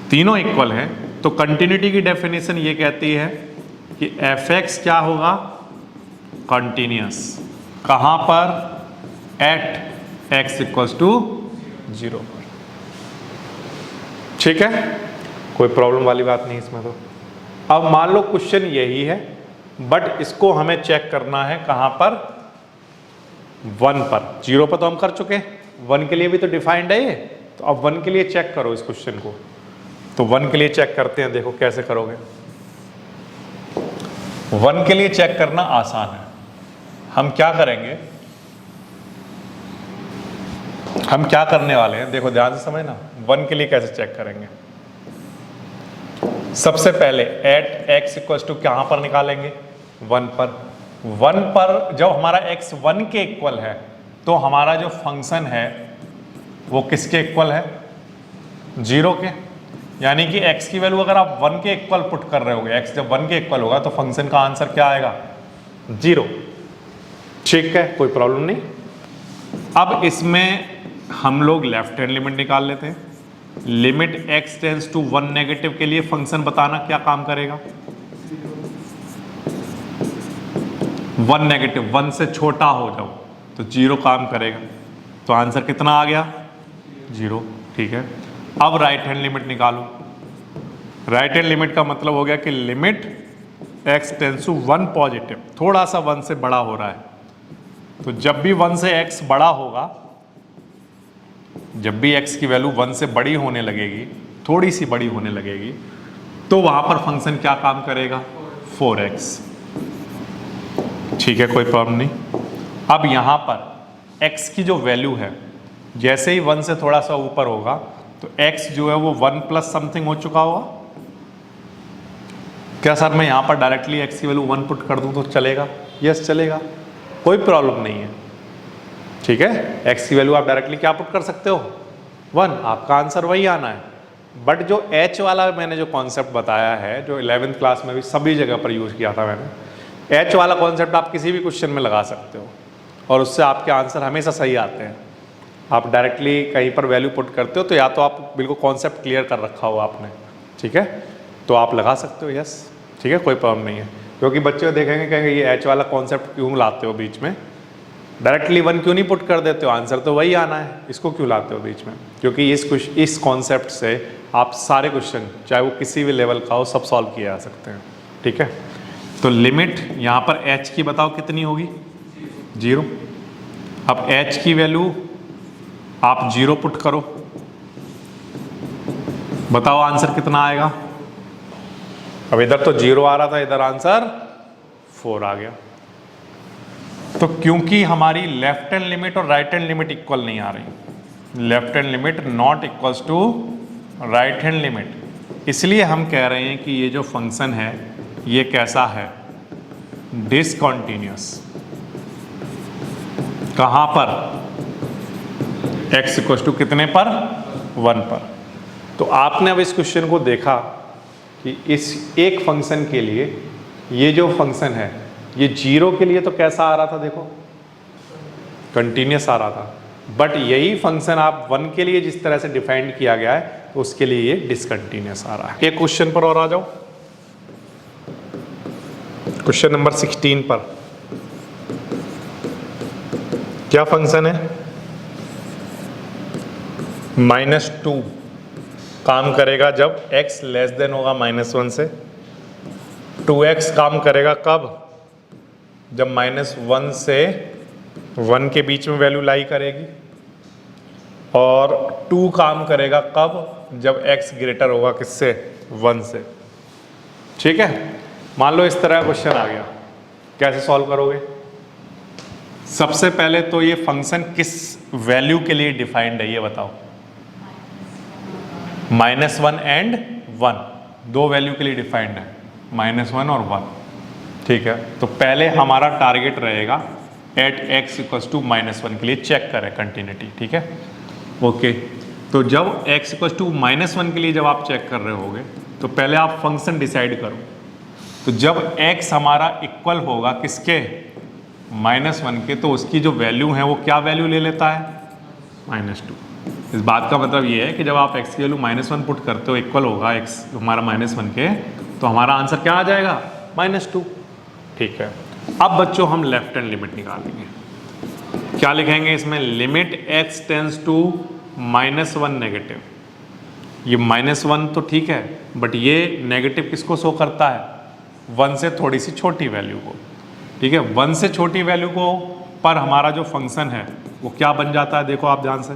तीनों इक्वल हैं, तो कंटिन्यूटी की डेफिनेशन ये कहती है कि f(x) क्या होगा, कंटिन्यूअस। कहां पर, एट x इक्वल्स टू 0 पर। ठीक है, कोई प्रॉब्लम वाली बात नहीं इसमें। तो अब मान लो क्वेश्चन यही है, बट इसको हमें चेक करना है कहां पर, 1 पर, 0 पर तो हम कर चुके, 1 के लिए भी तो डिफाइंड है ये। तो अब 1 के लिए चेक करो इस क्वेश्चन को। तो 1 के लिए चेक करते हैं, देखो कैसे करोगे। 1 के लिए चेक करना आसान है। हम क्या करेंगे, हम क्या करने वाले हैं, देखो ध्यान से समझना। 1 के लिए कैसे चेक करेंगे, सबसे पहले एट एक्स इक्वल टू कहां पर निकालेंगे, 1 पर। 1 पर जब हमारा x 1 के इक्वल है तो हमारा जो फंक्शन है वो किसके इक्वल है, 0 के। यानी कि x की वैल्यू अगर आप 1 के इक्वल पुट कर रहे होगे, x जब 1 के इक्वल होगा तो फंक्शन का आंसर क्या आएगा, 0। ठीक है, कोई प्रॉब्लम नहीं। अब इसमें हम लोग लेफ्ट हैंड लिमिट निकाल लेते हैं। Limit x tends to 1 negative के लिए फंक्शन बताना क्या काम करेगा, 1 नेगेटिव, 1 से छोटा हो जाओ तो 0 काम करेगा। तो आंसर कितना आ गया, 0। ठीक है, अब राइट हैंड लिमिट निकालो। राइट हैंड लिमिट का मतलब हो गया कि limit x tends to 1 positive, थोड़ा सा 1 से बड़ा हो रहा है। तो जब भी 1 से x बड़ा होगा, जब भी x की वैल्यू 1 से बड़ी होने लगेगी, थोड़ी सी बड़ी होने लगेगी, तो वहां पर फंक्शन क्या काम करेगा, 4x। ठीक है, कोई प्रॉब्लम नहीं। अब यहां पर x की जो वैल्यू है, जैसे ही 1 से थोड़ा सा ऊपर होगा तो x जो है वो 1 प्लस समथिंग हो चुका होगा। क्या सर मैं यहां पर डायरेक्टली x की वैल्यू 1 पुट कर दूं तो चलेगा, यस चलेगा, कोई प्रॉब्लम नहीं है। ठीक है, x की वैल्यू आप डायरेक्टली क्या पुट कर सकते हो, 1, आपका आंसर वही आना है। बट जो h वाला मैंने जो कॉन्सेप्ट बताया है, जो 11th क्लास में भी सभी जगह पर यूज किया था मैंने, h वाला कॉन्सेप्ट आप किसी भी क्वेश्चन में लगा सकते हो और उससे आपके आंसर हमेशा सही आते हैं। आप डायरेक्टली कहीं पर वैल्यू पुट करते हो तो या तो आप बिल्कुल कॉन्सेप्ट क्लियर कर रखा हो आपने, ठीक है, तो आप लगा सकते हो, यस ठीक है, कोई प्रॉब्लम नहीं है। क्योंकि बच्चे देखेंगे कहेंगे ये h वाला कॉन्सेप्ट क्यों लाते हो बीच में, डायरेक्टली 1 क्यों नहीं पुट कर देते हो, आंसर तो वही आना है, इसको क्यों लाते हो बीच में। क्योंकि इस कॉन्सेप्ट से आप सारे क्वेश्चन चाहे वो किसी भी लेवल का हो सब सॉल्व किए जा सकते हैं। ठीक है, तो लिमिट यहाँ पर h की बताओ कितनी होगी, 0। अब h की वैल्यू आप 0 पुट करो, बताओ आंसर कितना आएगा। अब इधर तो 0 आ रहा था, इधर आंसर 4 आ गया। तो क्योंकि हमारी लेफ्ट हैंड लिमिट और राइट हैंड लिमिट इक्वल नहीं आ रही, left hand limit not equals to right hand limit, इसलिए हम कह रहे हैं कि ये जो फंक्शन है ये कैसा है, डिसकंटीन्यूअस। कहां पर, x इक्वल्स टू कितने पर, 1 पर। तो आपने अब इस क्वेश्चन को देखा कि इस एक फंक्शन के लिए ये जो फंक्शन है ये 0 के लिए तो कैसा आ रहा था, देखो कंटिन्यूअस आ रहा था। बट यही फंक्शन आप 1 के लिए जिस तरह से डिफाइंड किया गया है तो उसके लिए ये डिसकंटिन्यूअस आ रहा है। एक क्वेश्चन पर और आ जाओ, क्वेश्चन नंबर 16 पर। क्या फंक्शन है, -2 काम करेगा जब x लेस देन होगा -1 से, 2x काम करेगा कब, जब -1 से 1 के बीच में वैल्यू लाई करेगी, और 2 काम करेगा कब, जब x ग्रेटर होगा किससे, 1 से। ठीक है, मान लो इस तरह का क्वेश्चन आ गया, कैसे सॉल्व करोगे। सबसे पहले तो ये फंक्शन किस वैल्यू के लिए डिफाइंड है ये बताओ, -1 एंड 1, दो वैल्यू के लिए डिफाइंड है, -1 और 1। ठीक है, तो पहले हमारा टारगेट रहेगा एट x इक्वल्स टू -1 के लिए चेक करें कंटिन्यूटी। ठीक है, ओके, तो जब x इक्वल्स टू -1 के लिए जब आप चेक कर रहे होगे तो पहले आप फंक्शन डिसाइड करो। तो जब x हमारा इक्वल होगा किसके, -1 के, तो उसकी जो वैल्यू है वो क्या वैल्यू ले लेता है, -2। इस बात का मतलब ये है कि जब आप x की वैल्यू -1 पुट करते हो, इक्वल होगा x हमारा -1 के, तो हमारा आंसर क्या आ जाएगा, -2। ठीक है, अब बच्चों हम लेफ्ट हैंड लिमिट निकालेंगे। क्या लिखेंगे इसमें, limit x tends to -1 negative. ये -1 तो ठीक है, बट ये नेगेटिव किसको शो करता है, 1 से थोड़ी सी छोटी वैल्यू को। ठीक है, 1 से छोटी वैल्यू को पर हमारा जो फंक्शन है वो क्या बन जाता है, देखो आप ध्यान से,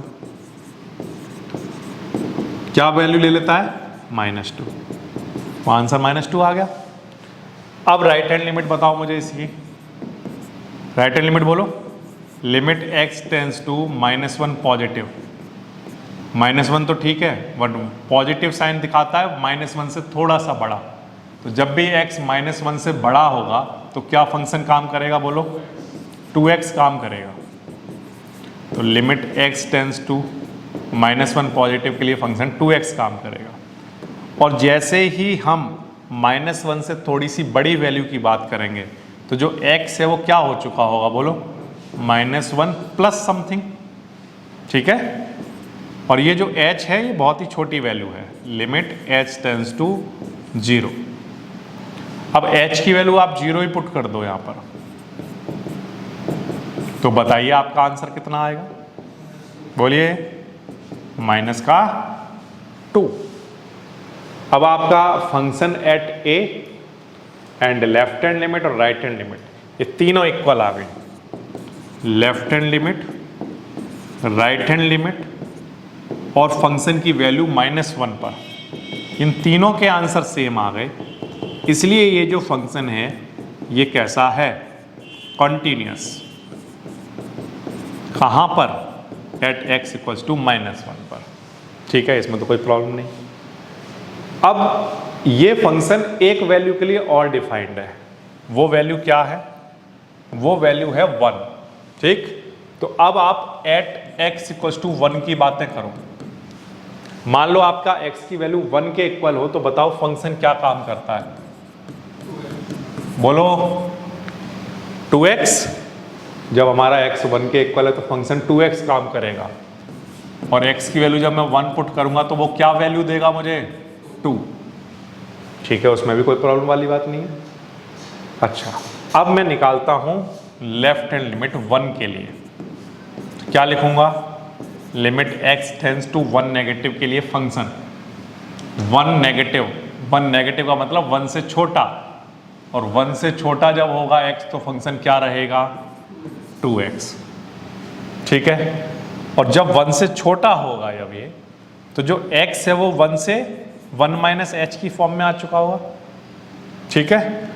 क्या वैल्यू ले लेता है, -2। तो आंसर -2 आ गया। अब राइट हैंड लिमिट बताओ मुझे इसकी, राइट हैंड लिमिट बोलो। Limit x tends to -1 positive, -1 तो ठीक है बट पॉजिटिव साइन दिखाता है -1 से थोड़ा सा बड़ा। तो जब भी x -1 से बड़ा होगा तो क्या फंक्शन काम करेगा बोलो, 2x काम करेगा। तो limit x tends to -1 positive के लिए फंक्शन 2x काम करेगा। और जैसे ही हम -1 से थोड़ी सी बड़ी वैल्यू की बात करेंगे तो जो x है वो क्या हो चुका होगा बोलो, -1 प्लस समथिंग, ठीक है। और ये जो h है ये बहुत ही छोटी वैल्यू है, लिमिट h टेंस टू 0। अब h की वैल्यू आप 0 ही पुट कर दो यहाँ पर, तो बताइए आपका आंसर कितना आएगा, बोलिए, -2। अब आपका function at a and left hand limit और राइट हैंड लिमिट ये तीनों इक्वल आ गए। Left hand limit, right hand limit और फंक्शन की वैल्यू -1 पर, इन तीनों के आंसर सेम आ गए। इसलिए ये जो फंक्शन है ये कैसा है, कॉन्टिन्यूअस। कहाँ पर, एट x इक्वल्स टू -1 पर, ठीक है, इसमें तो कोई प्रॉब्लम नहीं। अब ये फंक्शन एक वैल्यू के लिए और डिफाइंड है, वो वैल्यू क्या है, वो वैल्यू है 1, ठीक। तो अब आप एट x इक्वल्स टू 1 की बातें करो। मान लो आपका x की वैल्यू 1 के इक्वल हो, तो बताओ फंक्शन क्या काम करता है, बोलो 2x। जब हमारा x 1 के इक्वल है तो फंक्शन 2x काम करेगा। और x की वैल्यू जब मैं 1 पुट करूंगा तो वो क्या वैल्यू देगा मुझे, 2, ठीक है, उसमें भी कोई प्रॉब्लम वाली बात नहीं है। अच्छा, अब मैं निकालता हूं लेफ्ट हैंड लिमिट 1 के लिए, क्या लिखूंगा, limit x tends to 1 negative के लिए फंक्शन 1 नेगेटिव का मतलब 1 से छोटा, और 1 से छोटा जब होगा x तो फंक्शन क्या रहेगा, 2x, ठीक है। और जब 1 से छोटा होगा जब ये, तो जो x है वो 1 से 1 माइनस h की फॉर्म में आ चुका होगा, ठीक है।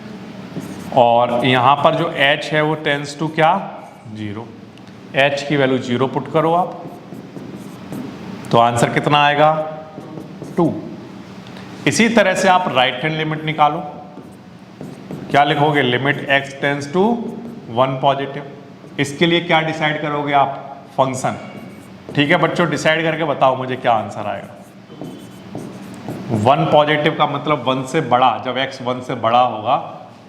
और यहाँ पर जो h है वो टेंस टू क्या, 0, h की वैल्यू 0 पुट करो आप, तो आंसर कितना आएगा, 2। इसी तरह से आप राइट हैंड लिमिट निकालो, क्या लिखोगे, limit x tends to 1 positive. इसके लिए क्या डिसाइड करोगे आप, फंक्शन, ठीक है बच्चों, डिसाइड करके बताओ मुझे क्या आंसर आएगा। 1 पॉजिटिव का मतलब 1 से बड़ा, जब x 1 से बड़ा होगा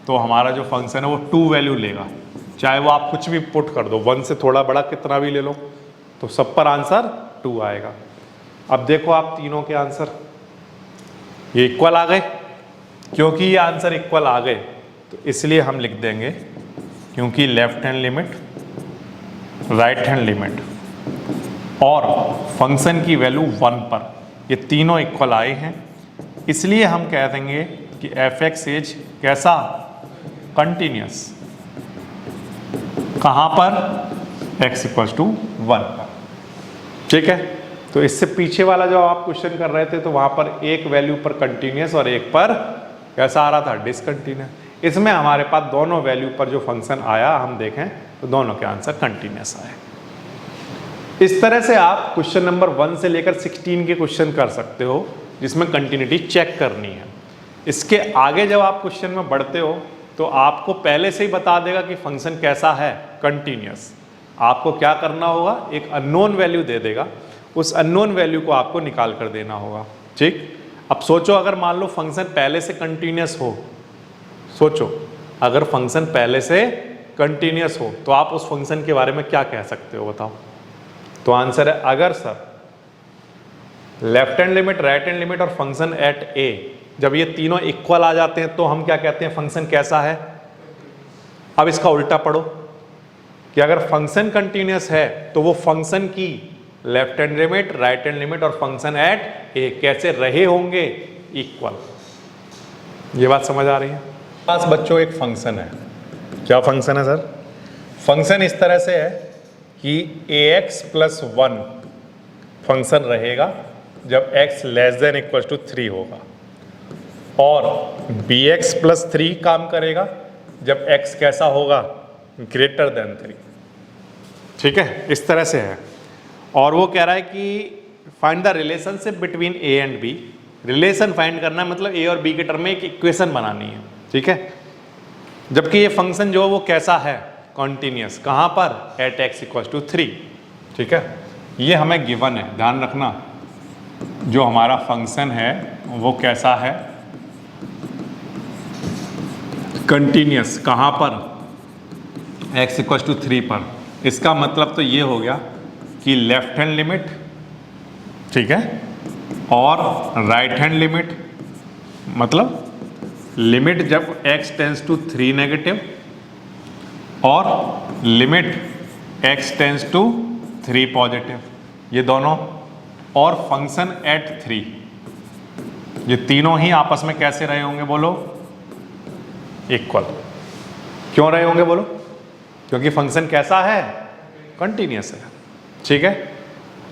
तो हमारा जो फंक्शन है वो 2 वैल्यू लेगा, चाहे वो आप कुछ भी पुट कर दो, 1 से थोड़ा बड़ा कितना भी ले लो, तो सब पर आंसर 2 आएगा। अब देखो आप तीनों के आंसर ये इक्वल आ गए। क्योंकि ये आंसर इक्वल आ गए तो इसलिए हम लिख देंगे, क्योंकि left hand limit, right hand limit और फंक्शन की वैल्यू 1 पर ये तीनों इक्वल आए हैं, इसलिए हम कह देंगे कि f(x) इज कैसा, कंटिन्यूअस। कहाँ पर, x इक्वल्स टू 1 पर, ठीक है। तो इससे पीछे वाला जो आप क्वेश्चन कर रहे थे तो वहाँ पर एक वैल्यू पर कंटिन्यूअस और एक पर कैसा आ रहा था, डिसकंटिन्यूअस। इसमें हमारे पास दोनों वैल्यू पर जो फंक्शन आया हम देखें तो दोनों के आंसर कंटिन्यूअस आए। इस तरह से आप क्वेश्चन नंबर 1 से लेकर 16 के क्वेश्चन कर सकते हो जिसमें कंटिन्यूटी चेक करनी है। इसके आगे जब आप क्वेश्चन में बढ़ते हो तो आपको पहले से ही बता देगा कि फंक्शन कैसा है, कंटिन्यूअस। आपको क्या करना होगा, एक अननोन वैल्यू दे देगा, उस अननोन वैल्यू को आपको निकाल कर देना होगा, ठीक। अब सोचो अगर मान लो फंक्शन पहले से कंटिन्यूअस हो, सोचो अगर फंक्शन पहले से कंटिन्यूअस हो तो आप उस फंक्शन के बारे में क्या कह सकते हो, बताओ। तो आंसर है, अगर sir left hand limit, right hand limit और फंक्शन एट a जब ये तीनों इक्वल आ जाते हैं तो हम क्या कहते हैं, फंक्शन कैसा है। अब इसका उल्टा पढ़ो कि अगर फंक्शन कंटिन्यूअस है तो वो फंक्शन की left hand limit, right hand limit और फंक्शन एट a कैसे रहे होंगे, इक्वल। ये बात समझ आ रही है। पास बच्चों एक फंक्शन है, क्या फंक्शन है सर, फंक्शन इस तरह से है कि ax प्लस 1 फंक्शन रहेगा जब x less than equal to 3 होगा, और bx प्लस 3 काम करेगा जब x कैसा होगा, ग्रेटर देन 3। ठीक है, इस तरह से है। और वो कह रहा है कि find the relationship between a and b। Relation find करना है, मतलब a और b के टर्म में एक इक्वेशन बनानी है। ठीक है, जबकि ये फंक्शन जो है वो कैसा है, कॉन्टिन्यूस, कहाँ पर, एट x इक्वल टू 3। ठीक है, ये हमें गिवन है, ध्यान रखना। जो हमारा फंक्शन है वो कैसा है, कंटिन्यूस, कहाँ पर, x इक्वल टू 3 पर। इसका मतलब तो ये हो गया कि लेफ्ट हैंड लिमिट, ठीक है, और राइट हैंड लिमिट, मतलब लिमिट जब x टेंस टू 3 नेगेटिव और limit x tends to 3 positive, ये दोनों, और फंक्शन एट 3, ये तीनों ही आपस में कैसे रहे होंगे बोलो, इक्वल। क्यों रहे होंगे बोलो, क्योंकि फंक्शन कैसा है, कंटिन्यूस है। ठीक है,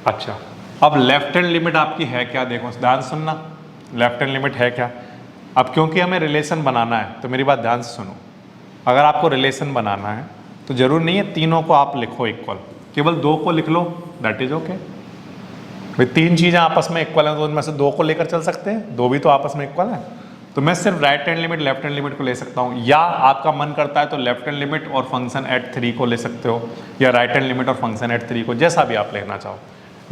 अच्छा, अब लेफ्ट हैंड लिमिट आपकी है क्या, देखो ध्यान सुनना, लेफ्ट हैंड लिमिट है क्या। अब क्योंकि हमें रिलेशन बनाना है तो मेरी बात ध्यान से सुनो। अगर आपको रिलेशन बनाना है तो जरूर नहीं है तीनों को आप लिखो इक्वल, केवल 2 को लिख लो, दैट इज ओके। भाई 3 चीज़ें आपस में इक्वल हैं तो उनमें से 2 को लेकर चल सकते हैं, 2 भी तो आपस में इक्वल है। तो मैं सिर्फ right hand limit left hand limit को ले सकता हूँ, या आपका मन करता है तो लेफ्ट हैंड लिमिट और फंक्शन एट 3 को ले सकते हो, या राइट हैंड लिमिट और फंक्शन एट 3 को, जैसा भी आप लेना चाहो।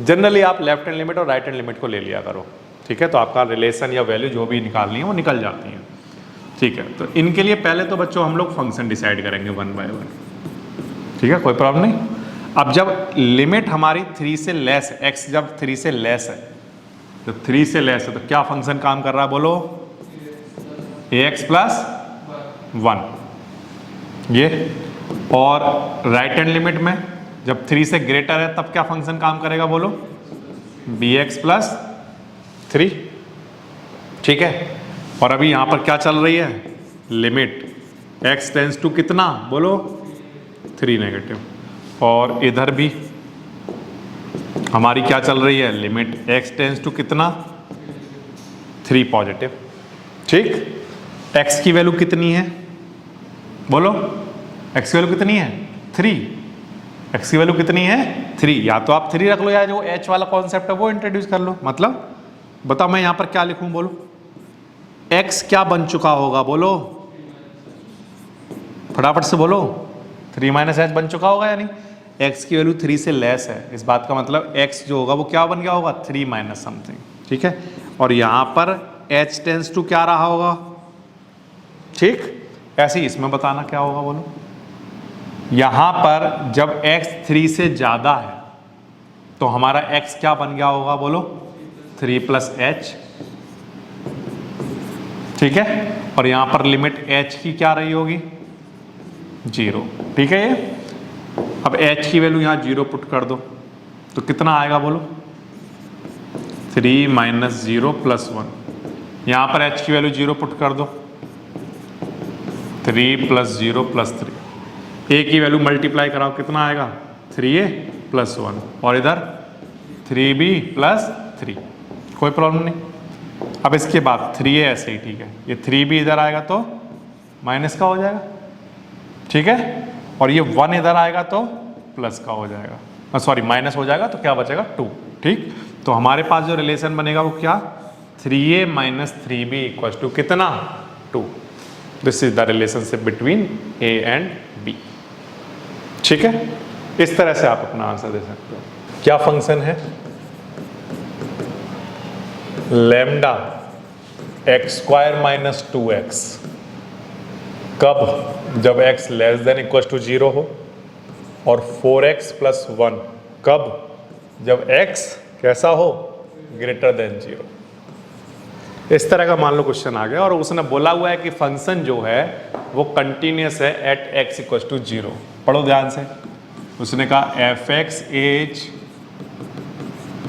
जनरली आप लेफ्ट हैंड लिमिट और राइट हैंड लिमिट को ले लिया करो। ठीक है, तो आपका रिलेशन या वैल्यू जो भी निकालनी है वो निकल जाती है। ठीक है, तो इनके लिए पहले तो बच्चों हम लोग फंक्शन डिसाइड करेंगे 1 बाय 1। ठीक है, कोई प्रॉब्लम नहीं। अब जब लिमिट हमारी 3 से लेस है, x जब 3 से लेस है, जब 3 से लेस है तो क्या फंक्शन काम कर रहा है बोलो, ax प्लस 1 ये। और राइट हैंड लिमिट में जब 3 से ग्रेटर है तब क्या फंक्शन काम करेगा बोलो, bx प्लस 3। ठीक है, और अभी यहाँ पर क्या चल रही है, लिमिट x टेंस टू कितना बोलो, 3 नेगेटिव, और इधर भी हमारी क्या चल रही है, लिमिट x टेंस टू कितना, 3 पॉजिटिव। ठीक, x की वैल्यू कितनी है बोलो, x की वैल्यू कितनी है, 3। x की वैल्यू कितनी है, 3। या तो आप 3 रख लो, या जो h वाला कॉन्सेप्ट है वो इंट्रोड्यूस कर लो। मतलब बताओ मैं यहां पर क्या लिखूं बोलो, x क्या बन चुका होगा बोलो, फटाफट से बोलो, 3 माइनस h बन चुका होगा या नहीं। x की वैल्यू 3 से लेस है, इस बात का मतलब x जो होगा वो क्या बन गया होगा, 3 माइनस समथिंग। ठीक है, और यहां पर h टेंस टू क्या रहा होगा। ठीक, ऐसे ही इसमें बताना क्या होगा बोलो, यहां पर जब x 3 से ज्यादा है तो हमारा x क्या बन गया होगा बोलो, 3 प्लस h। ठीक है, और यहां पर लिमिट h की क्या रही होगी, 0। ठीक है, ये अब h की वैल्यू यहां 0 पुट कर दो तो कितना आएगा बोलो, 3 माइनस 0 प्लस 1। यहां पर h की वैल्यू 0 पुट कर दो, 3 प्लस 0 प्लस 3। a की वैल्यू मल्टीप्लाई कराओ, कितना आएगा, 3a प्लस 1, और इधर 3b प्लस 3। कोई प्रॉब्लम नहीं। अब इसके बाद 3a ऐसे ही, ठीक है, ये 3b इधर आएगा तो माइनस का हो जाएगा। ठीक है, और ये 1 इधर आएगा तो प्लस का हो जाएगा, सॉरी माइनस हो जाएगा, तो क्या बचेगा, 2। ठीक, तो हमारे पास जो रिलेशन बनेगा वो क्या, 3a minus 3b equal to कितना, 2। This is the relationship between a and b। ठीक है, इस तरह से आप अपना आंसर दे सकते हो। क्या फंक्शन है, lambda x square minus 2x, कब, जब x less than equal to 0 हो, और 4x प्लस 1 कब, जब x कैसा हो, ग्रेटर देन 0। इस तरह का मान लो क्वेश्चन आ गया, और उसने बोला हुआ है कि फंक्शन जो है वो कंटिन्यूस है एट x इक्वल टू 0। पढ़ो ध्यान से, उसने कहा एफ एक्स इज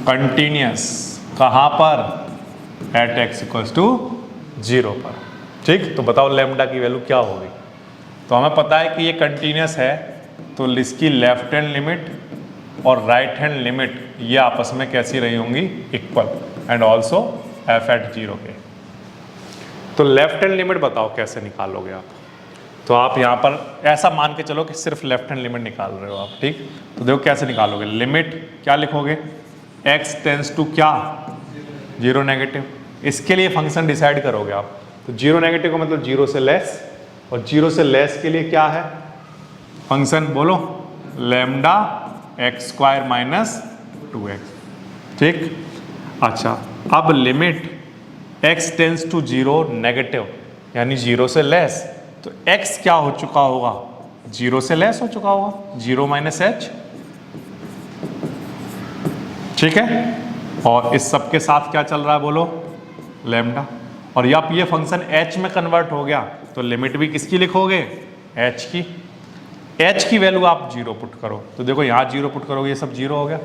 कंटिन्यूस, कहाँ पर, एट x इक्वल टू 0 पर। ठीक, तो बताओ लैम्डा की वैल्यू क्या होगी। तो हमें पता है कि ये कंटिन्यूस है तो इसकी लेफ्ट हैंड लिमिट और राइट हैंड लिमिट ये आपस में कैसी रही होंगी, equal, and also F at 0 के। तो लेफ्ट हैंड लिमिट बताओ कैसे निकालोगे आप। तो आप यहाँ पर ऐसा मान के चलो कि सिर्फ लेफ्ट हैंड लिमिट निकाल रहे हो आप, ठीक। तो देखो कैसे निकालोगे, लिमिट क्या लिखोगे, x टेंस टू क्या, 0 नेगेटिव। इसके लिए फंक्शन डिसाइड करोगे आप। तो 0 नेगेटिव का मतलब 0 से लेस, और 0 से लेस के लिए क्या है फंक्शन, बोलो, lambda x square minus 2x, ठीक। अच्छा, अब limit x tends to 0 negative यानी 0 से लेस, तो x क्या हो चुका होगा, 0 से लेस हो चुका होगा, 0 माइनस h, ठीक है। और इस सब के साथ क्या चल रहा है, बोलो, लैम्डा। और अब ये फंक्शन h में कन्वर्ट हो गया, तो लिमिट भी किसकी लिखोगे, h की। h की वैल्यू आप 0 पुट करो, तो देखो यहाँ 0 पुट करोगे, ये सब 0 हो गया।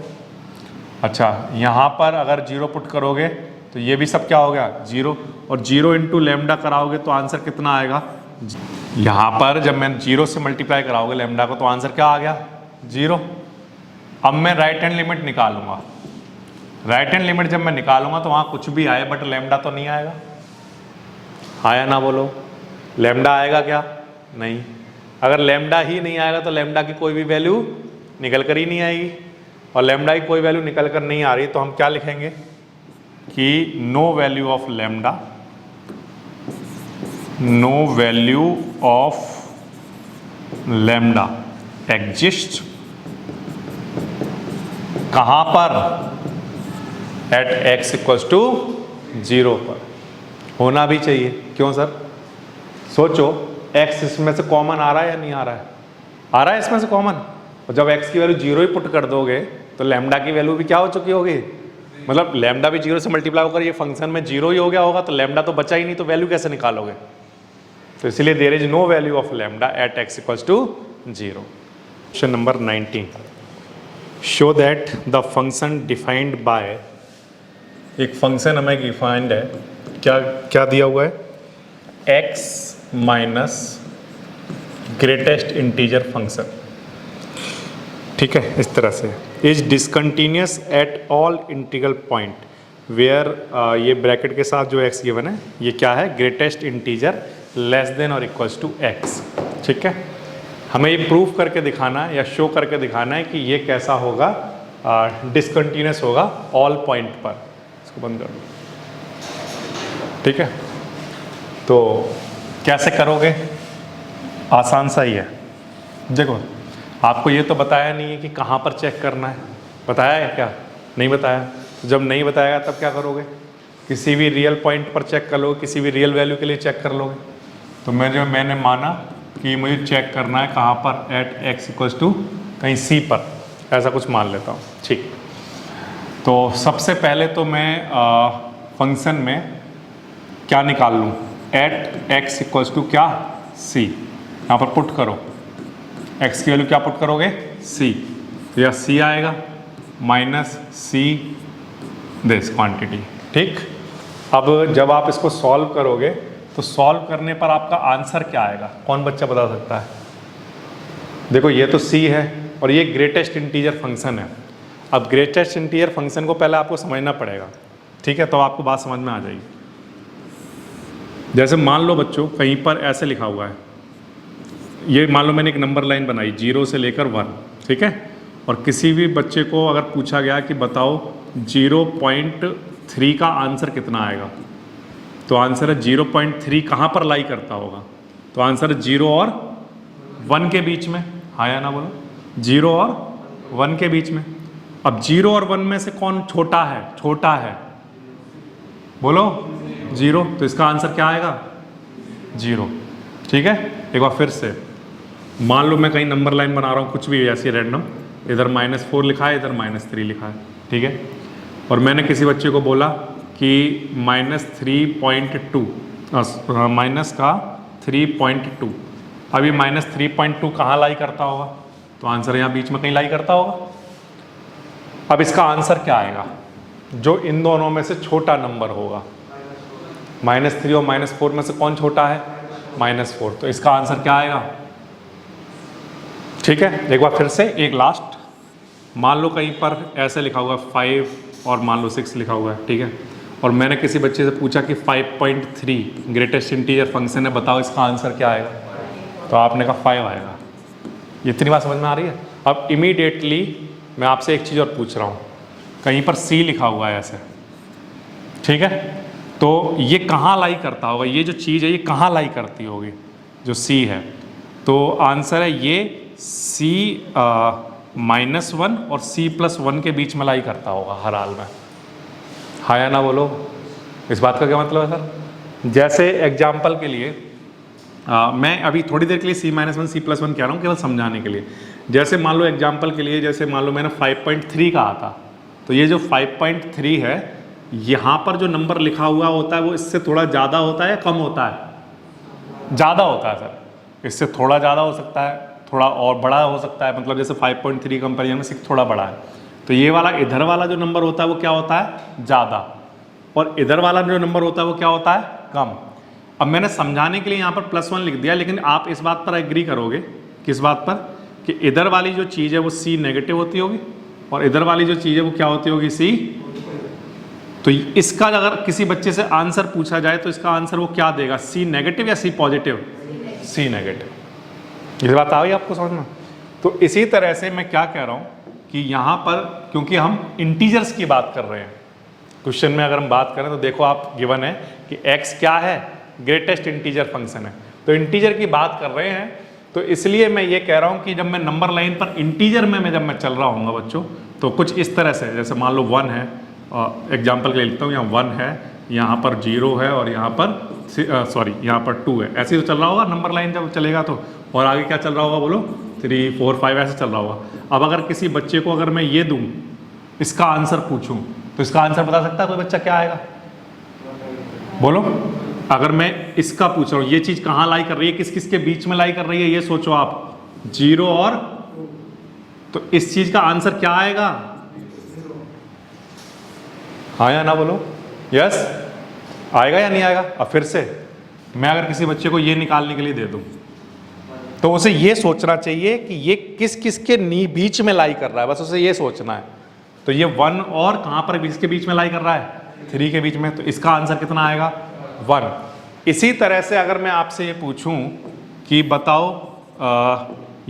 अच्छा, यहाँ पर अगर 0 पुट करोगे तो ये भी सब क्या हो गया, 0, और 0 इंटू लैम्डा कराओगे तो आंसर कितना आएगा। यहाँ पर जब मैं 0 से मल्टीप्लाई कराओगे लैम्डा को तो आंसर क्या आ गया, 0। अब मैं राइट हैंड लिमिट निकालूंगा। राइट हैंड लिमिट जब मैं निकालूंगा तो वहाँ कुछ भी आए बट लैम्डा तो नहीं आएगा, आया ना, बोलो, लैम्डा आएगा क्या, नहीं। अगर लैम्डा ही नहीं आएगा तो लैम्डा की कोई भी वैल्यू निकल कर ही नहीं आएगी, और लैम्डा की कोई वैल्यू निकल कर नहीं आ रही तो हम क्या लिखेंगे कि no value of lambda, no value of lambda exist कहां पर, एट x इक्वल्स टू 0 पर। होना भी चाहिए, क्यों सर, सोचो x इसमें से कॉमन आ रहा है या नहीं आ रहा है, आ रहा है इसमें से कॉमन। और जब x की वैल्यू 0 ही पुट कर दोगे तो लैम्डा की वैल्यू भी क्या हो चुकी होगी, मतलब लैम्डा भी 0 से मल्टीप्लाई होकर ये फंक्शन में 0 ही हो गया होगा, तो लैम्डा तो बचा ही नहीं, तो वैल्यू कैसे निकालोगे। तो इसलिए there is no value of lambda at x equals to 0। Question number 19, show that the function defined by, एक फंक्शन हमें डिफाइंड है, क्या क्या दिया हुआ है, x minus greatest integer function, ठीक है, इस तरह से, is discontinuous at all integral point where, ये ब्रैकेट के साथ जो x गिवन है ये क्या है, ग्रेटेस्ट इंटीजर लेस देन और इक्वल्स टू x, ठीक है। हमें ये प्रूफ करके दिखाना है या शो करके दिखाना है कि ये कैसा होगा, डिसकंटिन्यूस होगा ऑल पॉइंट पर। इसको बंद कर दो, ठीक है। तो कैसे करोगे, आसान सा ही है। देखो आपको ये तो बताया नहीं है कि कहाँ पर चेक करना है, बताया है क्या, नहीं बताया। तो जब नहीं बताएगा तब क्या करोगे, किसी भी रियल पॉइंट पर चेक कर लोगे, किसी भी रियल वैल्यू के लिए चेक कर लोगे। तो मैंने माना कि मुझे चेक करना है कहाँ पर, एट x इक्वल्स टू कहीं c पर, ऐसा कुछ मान लेता हूँ, ठीक। तो सबसे पहले तो मैं फंक्शन में क्या निकाल लूँ, एट x इक्वल्स टू क्या, c, यहाँ पर पुट करो, x की वैल्यू क्या पुट करोगे, c, तो यह c आएगा माइनस c दिस क्वांटिटी, ठीक। अब जब आप इसको सॉल्व करोगे तो सॉल्व करने पर आपका आंसर क्या आएगा, कौन बच्चा बता सकता है। देखो ये तो c है और ये ग्रेटेस्ट इंटीजर फंक्शन है। अब ग्रेटेस्ट इंटीजर फंक्शन को पहले आपको समझना पड़ेगा, ठीक है, तो आपको बात समझ में आ जाएगी। जैसे मान लो बच्चों कहीं पर ऐसे लिखा हुआ है, ये मान लो मैंने एक नंबर लाइन बनाई 0 से लेकर 1, ठीक है, और किसी भी बच्चे को अगर पूछा गया कि बताओ 0.3 का आंसर कितना आएगा, तो आंसर है 0.3 कहाँ पर लाई करता होगा, तो आंसर है 0 और 1 के बीच में, हाँ या ना बोलो, 0 और 1 के बीच में। अब 0 और 1 में से कौन छोटा है, छोटा है, बोलो 0, तो इसका आंसर क्या आएगा, 0, ठीक है। एक बार फिर से मान लो मैं कहीं नंबर लाइन बना रहा हूँ, कुछ भी ऐसी रैंडम, इधर -4 लिखा है, इधर -3 लिखा है, ठीक है, और मैंने किसी बच्चे को बोला कि -3.2 माइनस का 3.2, अब ये -3.2 कहाँ लाई करता होगा, तो आंसर यहाँ बीच में कहीं लाई करता होगा। अब इसका आंसर क्या आएगा, जो इन दोनों में से छोटा नंबर होगा, -3 और -4 में से कौन छोटा है, -4, तो इसका आंसर क्या आएगा, ठीक है, एक बार फिर से एक लास्ट, मान लो कहीं पर ऐसे लिखा हुआ है 5 और मान लो 6 लिखा हुआ है, ठीक है, और मैंने किसी बच्चे से पूछा कि 5.3 ग्रेटेस्ट इंटीजर फंक्शन है, बताओ इसका आंसर क्या आएगा, तो आपने कहा 5 आएगा। ये इतनी बात समझ में आ रही है। अब इमीडिएटली मैं आपसे एक चीज़ और पूछ रहा हूँ, कहीं पर C लिखा हुआ है ऐसे, ठीक है, तो ये कहाँ लाई करता होगा, ये जो चीज़ है ये कहाँ लाई करती होगी, जो C है, तो आंसर है ये C -1 और C+1 के बीच में लाई करता होगा हर हाल में। हाँ या ना बोलो, इस बात का क्या मतलब है सर? जैसे एग्जाम्पल के लिए मैं अभी थोड़ी देर के लिए C-1 C+1 कह रहा हूँ केवल समझाने के लिए। जैसे मान लो एग्जाम्पल के लिए, जैसे मान लो मैंने 5.3 कहा था, तो ये जो 5.3 है, यहाँ पर जो नंबर लिखा हुआ होता है वो इससे थोड़ा ज़्यादा होता है या कम होता है? ज़्यादा होता है सर, इससे थोड़ा ज़्यादा हो सकता है, थोड़ा और बड़ा हो सकता है, मतलब जैसे 5.3 कंपेरिजन में 6 थोड़ा बड़ा है, तो ये वाला इधर वाला जो नंबर होता है वो क्या होता है? ज़्यादा, और इधर वाला जो नंबर होता है वो क्या होता है? कम। अब मैंने समझाने के लिए यहाँ पर +1 लिख दिया, लेकिन आप इस बात पर एग्री करोगे, किस बात पर, कि इधर वाली जो चीज़ है वो C नेगेटिव होती होगी और इधर वाली जो चीज़ है वो क्या होती होगी? C। तो इसका अगर किसी बच्चे से आंसर पूछा जाए तो इसका आंसर वो क्या देगा? C नेगेटिव या C पॉजिटिव? C negative. ये बात आ गई आपको समझ में? तो इसी तरह से मैं क्या कह रहा हूँ कि यहाँ पर क्योंकि हम इंटीजर्स की बात कर रहे हैं, क्वेश्चन में अगर हम बात करें तो देखो आप गिवन है कि x क्या है? ग्रेटेस्ट इंटीजर फंक्शन है, तो इंटीजर की बात कर रहे हैं, तो इसलिए मैं ये कह रहा हूँ कि जब मैं नंबर लाइन पर इंटीजर में जब मैं चल रहा हूँगा बच्चों, तो कुछ इस तरह से, जैसे मान लो 1 है, एग्जाम्पल के लिए लिखता हूँ, यहाँ 1 है, यहाँ पर 0 है और यहाँ पर यहाँ पर 2 है, ऐसे ही तो चल रहा होगा नंबर लाइन जब चलेगा तो, और आगे क्या चल रहा होगा बोलो? 3 4 5 ऐसे चल रहा होगा। अब अगर किसी बच्चे को अगर मैं ये दूँ, इसका आंसर पूछूँ, तो इसका आंसर बता सकता है कोई बच्चा क्या आएगा? बोलो। अगर मैं इसका पूछ रहा हूँ, ये चीज़ कहाँ लाई कर रही है, किस किस के बीच में लाई कर रही है, ये सोचो आप, 0 और, तो इस चीज़ का आंसर क्या आएगा? हाँ या ना बोलो? यस आएगा या नहीं आएगा? अब फिर से मैं अगर किसी बच्चे को ये निकालने के लिए दे दूँ, तो उसे ये सोचना चाहिए कि ये किस किस के बीच में लाई कर रहा है, बस उसे ये सोचना है। तो ये 1 और कहाँ पर किसके बीच में लाई कर रहा है? 3 के बीच में, तो इसका आंसर कितना आएगा? 1। इसी तरह से अगर मैं आपसे ये पूछूं कि बताओ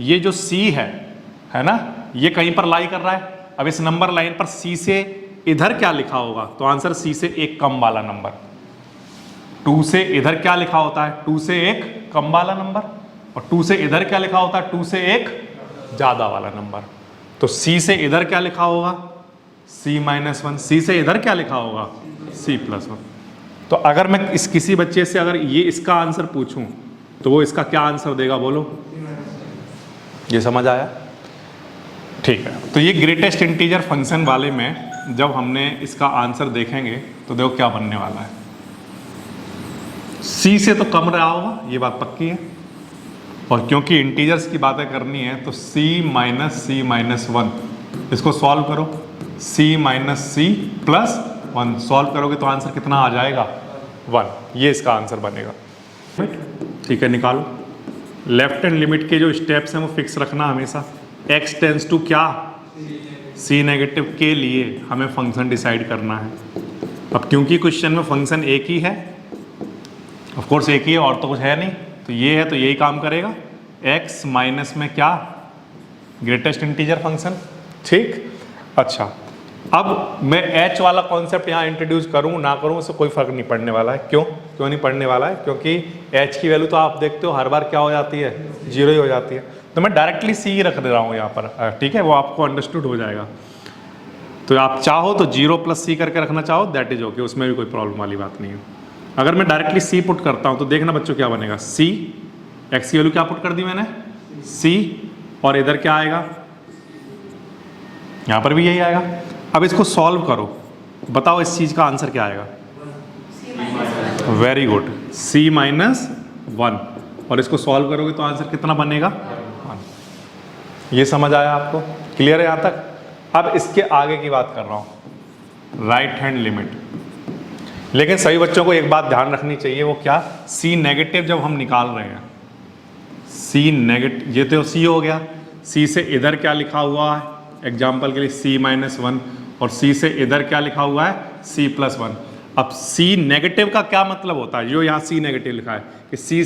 ये जो C है ना, ये कहीं पर लाई कर रहा है, अब इस नंबर लाइन पर C से इधर क्या लिखा होगा? तो आंसर C से एक कम वाला नंबर। 2 से इधर क्या लिखा होता है? 2 से एक कम वाला नंबर, और 2 से इधर क्या लिखा होता है? 2 से एक ज़्यादा वाला नंबर। तो C से इधर क्या लिखा होगा? C-1। C से इधर क्या लिखा होगा? C+1। तो अगर मैं किसी बच्चे से अगर ये इसका आंसर पूछूं, तो वो इसका क्या आंसर देगा बोलो? ये समझ आया? ठीक है, तो ये ग्रेटेस्ट इंटीजर फंक्शन वाले में जब हमने इसका आंसर देखेंगे तो देखो क्या बनने वाला है। C से तो कम रहा होगा, ये बात पक्की है, और क्योंकि इंटीजर्स की बातें करनी है तो C-1 इसको सॉल्व करो, C-C+1 सॉल्व करोगे तो आंसर कितना आ जाएगा? 1। ये इसका आंसर बनेगा। ठीक है, निकालो। लेफ्ट हैंड लिमिट के जो स्टेप्स हैं वो फिक्स रखना हमेशा। x टेंस टू क्या? C नेगेटिव के लिए हमें फंक्शन डिसाइड करना है। अब क्योंकि क्वेश्चन में फंक्शन एक ही है, ऑफ कोर्स एक ही है और तो कुछ है नहीं, तो ये है तो यही काम करेगा। x माइनस में क्या? Greatest integer function. ठीक, अच्छा, अब मैं h वाला कॉन्सेप्ट यहाँ इंट्रोड्यूस करूँ ना करूँ उससे कोई फर्क नहीं पड़ने वाला है। क्यों नहीं पड़ने वाला है? क्योंकि h की वैल्यू तो आप देखते हो हर बार क्या हो जाती है? 0 ही हो जाती है। तो मैं डायरेक्टली C रख दे रहा हूँ यहाँ पर, ठीक है, वो आपको अंडरस्टूड हो जाएगा। तो आप चाहो तो 0 + C करके रखना चाहो, दैट इज ओके, उसमें भी कोई प्रॉब्लम वाली बात नहीं है। अगर मैं डायरेक्टली C पुट करता हूँ तो देखना बच्चों क्या बनेगा। C, x की वैल्यू क्या पुट कर दी मैंने? C, और इधर क्या आएगा? यहाँ पर भी यही आएगा। अब इसको सॉल्व करो, बताओ इस चीज़ का आंसर क्या आएगा? वेरी गुड, C-1, और इसको सॉल्व करोगे तो आंसर कितना बनेगा? 1। ये समझ आया आपको? क्लियर है यहाँ तक? अब इसके आगे की बात कर रहा हूँ, राइट हैंड लिमिट। लेकिन सभी बच्चों को एक बात ध्यान रखनी चाहिए, वो क्या? C नेगेटिव जब हम निकाल रहे हैं, C नेगेटिव, ये तो C हो गया, C से इधर क्या लिखा हुआ है, एग्जाम्पल के लिए C-1, और C से इधर क्या लिखा हुआ है, C+1। अब C नेगेटिव का क्या मतलब होता है, जो यहाँ C नेगेटिव लिखा है कि C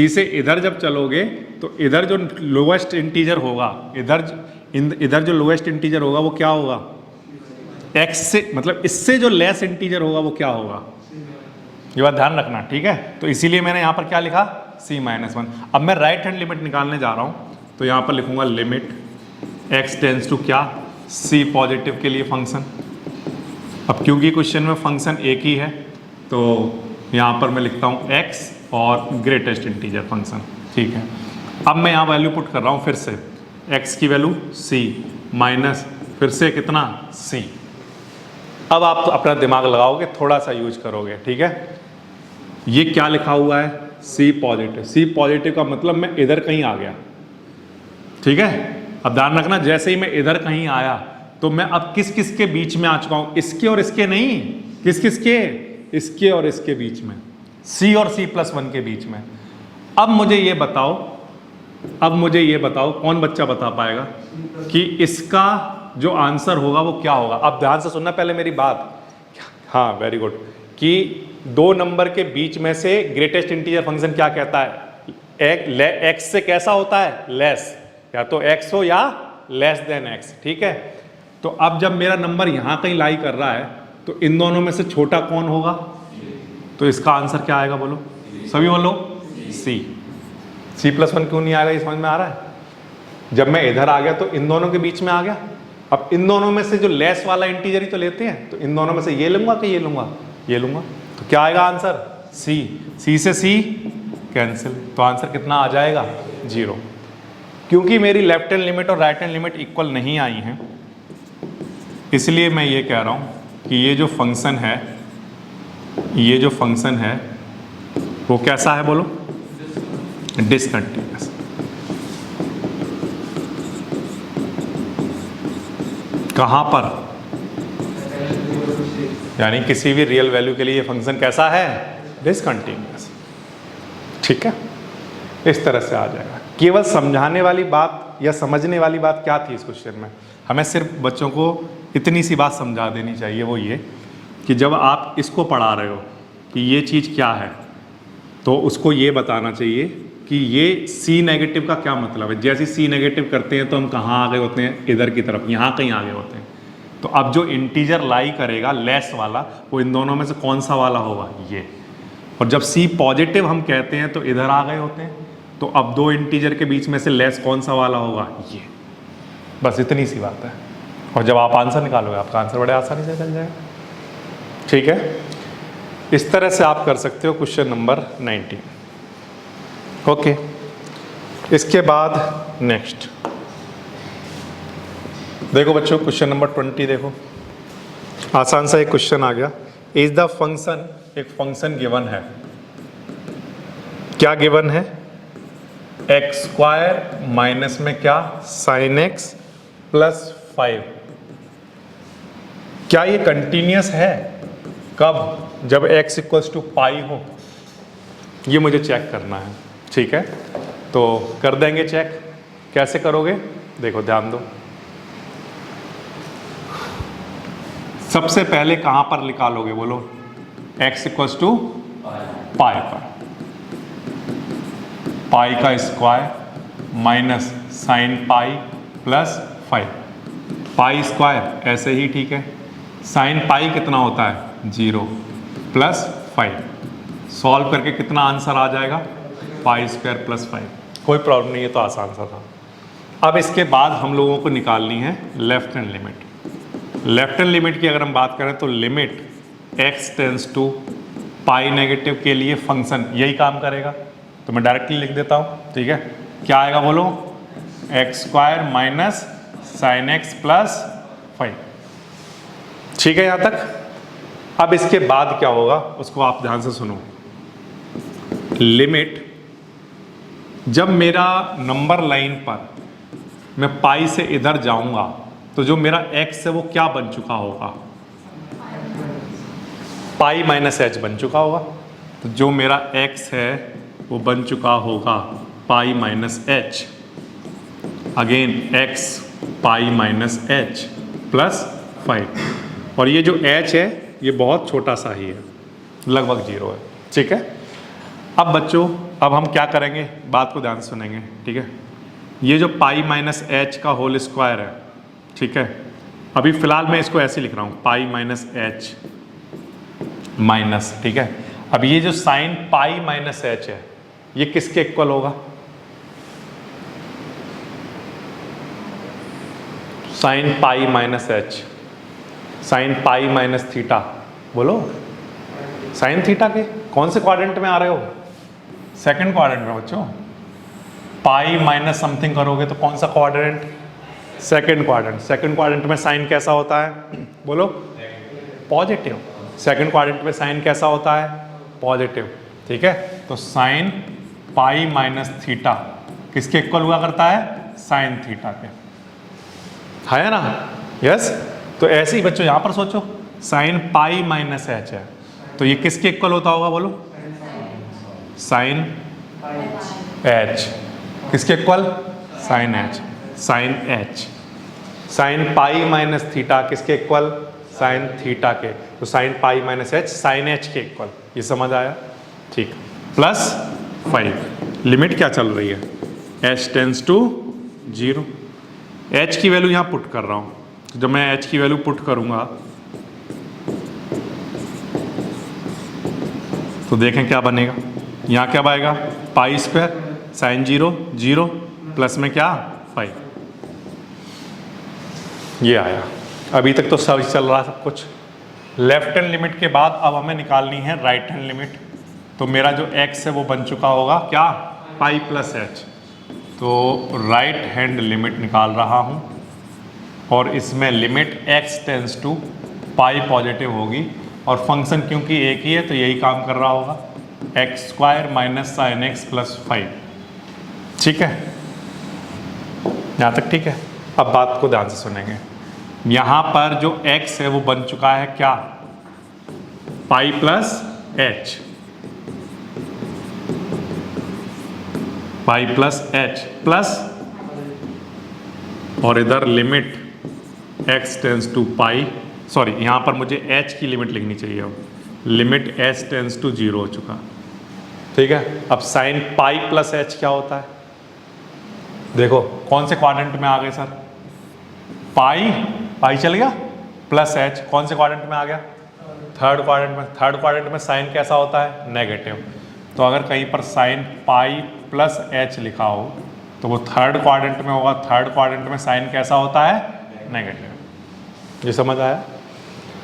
से इधर जब चलोगे तो इधर जो लोएस्ट इंटीजर होगा, इधर जो लोएस्ट इंटीजर होगा वो क्या होगा, x से, मतलब इससे जो लेस इंटीजर होगा वो क्या होगा, ये बात ध्यान रखना, ठीक है। तो इसीलिए मैंने यहाँ पर क्या लिखा, C-1। अब मैं राइट हैंड लिमिट निकालने जा रहा हूँ, तो यहाँ पर लिखूंगा लिमिट x टेंड्स टू क्या, C पॉजिटिव के लिए फंक्शन। अब क्योंकि क्वेश्चन में फंक्शन एक ही है तो यहाँ पर मैं लिखता हूँ x और ग्रेटेस्ट इंटीजर फंक्शन, ठीक है। अब मैं यहाँ वैल्यू पुट कर रहा हूँ फिर से, x की वैल्यू C माइनस फिर से कितना, C। अब आप अपना दिमाग लगाओगे, थोड़ा सा यूज करोगे, ठीक है। ये क्या लिखा हुआ है, C पॉजिटिव। C पॉजिटिव का मतलब मैं इधर कहीं आ गया, ठीक है। अब ध्यान रखना, जैसे ही मैं इधर कहीं आया तो मैं अब किस किस के बीच में आ चुका हूं, इसके और इसके नहीं, किस किस के, इसके और इसके बीच में, C और C+1 के बीच में। अब मुझे ये बताओ कौन बच्चा बता पाएगा कि इसका जो आंसर होगा वो क्या होगा। अब ध्यान से सुनना पहले मेरी बात, हाँ वेरी गुड, कि 2 नंबर के बीच में से ग्रेटेस्ट इंटीजर फंक्शन क्या कहता है, x से कैसा होता है, लेस, या तो x हो या लेस देन x, ठीक है। तो अब जब मेरा नंबर यहाँ कहीं लाई कर रहा है तो इन दोनों में से छोटा कौन होगा, तो इसका आंसर क्या आएगा, बोलो सभी बोलो, C। C+1 क्यों नहीं आएगा, ये समझ में आ रहा है। जब मैं इधर आ गया तो इन दोनों के बीच में आ गया, अब इन दोनों में से जो लेस वाला इंटीजर ही तो लेते हैं, तो इन दोनों में से ये लूंगा कि ये लूंगा, ये लूंगा, तो क्या आएगा आंसर, C। C से C कैंसिल, तो आंसर कितना आ जाएगा, 0। क्योंकि मेरी लेफ्ट हैंड लिमिट और राइट हैंड लिमिट इक्वल नहीं आई हैं, इसलिए मैं ये कह रहा हूं कि ये जो फंक्शन है वो कैसा है, बोलो डिसकंटिन्यूअस। कहां पर, यानी किसी भी रियल वैल्यू के लिए ये फंक्शन कैसा है, डिसकंटिन्यूअस, ठीक है। इस तरह से आ जाएगा। केवल समझाने वाली बात या समझने वाली बात क्या थी इस क्वेश्चन में, हमें सिर्फ बच्चों को इतनी सी बात समझा देनी चाहिए, वो ये कि जब आप इसको पढ़ा रहे हो कि ये चीज़ क्या है, तो उसको ये बताना चाहिए कि ये C नेगेटिव का क्या मतलब है। जैसे C नेगेटिव करते हैं तो हम कहाँ आ गए होते हैं, इधर की तरफ, यहाँ कहीं आ गए होते हैं। तो अब जो इंटीजर लाई करेगा लेस वाला, वो इन दोनों में से कौन सा वाला होगा, ये। और जब C पॉजिटिव हम कहते हैं तो इधर आ गए होते हैं, तो अब 2 इंटीजर के बीच में से लेस कौन सा वाला होगा, ये। बस इतनी सी बात है। और जब आप आंसर निकालोगे आपका आंसर बड़े आसानी से चल जाएगा, ठीक है। इस तरह से आप कर सकते हो क्वेश्चन नंबर 19, ओके। इसके बाद नेक्स्ट देखो बच्चों, क्वेश्चन नंबर 20 देखो, आसान सा एक क्वेश्चन आ गया। इज द फंक्शन, एक फंक्शन गिवन है, क्या गिवन है, x² माइनस में क्या, sin x प्लस 5। क्या ये कंटिन्यूअस है, कब, जब x इक्वल्स टू पाई हो, ये मुझे चेक करना है, ठीक है। तो कर देंगे चेक, कैसे करोगे, देखो ध्यान दो। सबसे पहले कहां पर निकालोगे, बोलो, x इक्वल्स टू पाई पर, पाई का square minus sine pi plus 5, pi square ऐसे ही, ठीक है। साइन पाई कितना होता है, 0 प्लस 5, सॉल्व करके कितना आंसर आ जाएगा, पाई स्क्वायर प्लस 5। कोई प्रॉब्लम नहीं है, तो आसान सा था। अब इसके बाद हम लोगों को निकालनी है left hand limit. Left hand limit की अगर हम बात करें तो limit x tends to pi negative के लिए फंक्शन यही काम करेगा, तो मैं डायरेक्टली लिख देता हूँ, ठीक है। क्या आएगा बोलो, x² minus sine x plus 5, ठीक है यहाँ तक। अब इसके बाद क्या होगा उसको आप ध्यान से सुनो। लिमिट, जब मेरा नंबर लाइन पर मैं पाई से इधर जाऊंगा तो जो मेरा x है वो क्या बन चुका होगा, पाई माइनस h बन चुका होगा। तो जो मेरा x है वो बन चुका होगा pi minus h, again x पाई माइनस एच प्लस 5, और ये जो h है ये बहुत छोटा सा ही है, लगभग 0 है। ठीक है, अब बच्चों अब हम क्या करेंगे, बात को ध्यान से सुनेंगे। ठीक है, ये जो पाई माइनस एच का होल स्क्वायर है, ठीक है, अभी फिलहाल मैं इसको ऐसे लिख रहा हूँ पाई माइनस एच माइनस, ठीक है। अब ये जो साइन पाई माइनस एच है ये किसके इक्वल होगा, sign pi minus H, sine pi minus theta, बोलो साइन थीटा के कौन से क्वाड्रेंट में आ रहे हो, सेकंड क्वाड्रेंट में बच्चों। पाई माइनस समथिंग करोगे तो कौन सा quadrant, second quadrant. Second quadrant में साइन कैसा होता है, बोलो पॉजिटिव। सेकंड क्वाड्रेंट में साइन कैसा होता है, पॉजिटिव। ठीक है, तो साइन पाई माइनस थीटा किसके इक्वल हुआ करता है, साइन थीटा के, है ना। यस, तो ऐसे ही बच्चों यहां पर सोचो, साइन पाई माइनस एच है तो ये किसके इक्वल होता होगा, बोलो साइन एच, किसके equal, sine H, sine H. Sine pi minus theta किसके इक्वल, साइन थीटा के, तो sine pi minus H sine H के इक्वल, ये समझ आया। ठीक, प्लस 5, लिमिट क्या चल रही है, h टेंस टू 0। h की वैल्यू यहाँ पुट कर रहा हूँ, तो जब मैं h की वैल्यू पुट करूँगा तो देखें क्या बनेगा, यहाँ क्या आएगा, पाई स्क्वायर साइन 0 0 प्लस में क्या 5, ये आया। अभी तक तो सही चल रहा सब कुछ। लेफ्ट हैंड लिमिट के बाद अब हमें निकालनी है राइट हैंड लिमिट, तो मेरा जो x है वो बन चुका होगा क्या, पाई प्लस एच। तो राइट हैंड लिमिट निकाल रहा हूँ और इसमें limit x tends to pi positive होगी, और फंक्शन क्योंकि एक ही है तो यही काम कर रहा होगा, x square minus sine x plus 5। ठीक है, यहाँ तक ठीक है। अब बात को ध्यान से सुनेंगे, यहाँ पर जो x है वो बन चुका है क्या, pi plus H, pi plus H plus, और इधर limit x tends to pi, sorry यहाँ पर मुझे h की लिमिट लिखनी चाहिए, अब लिमिट h टेंस टू 0 हो चुका। ठीक है, अब साइन पाई प्लस h क्या होता है, देखो कौन से क्वाड्रेंट में आ गए सर, पाई, पाई चल गया, प्लस h कौन से क्वाड्रेंट में आ गया, थर्ड क्वाड्रेंट में। थर्ड क्वाड्रेंट में साइन कैसा होता है, नेगेटिव, तो अगर कहीं पर साइन पाई प्लस h लिखा हो तो वो थर्ड क्वाड्रेंट में होगा, थर्ड क्वाड्रेंट में साइन कैसा होता है, नेगेटिव। ये समझ आया।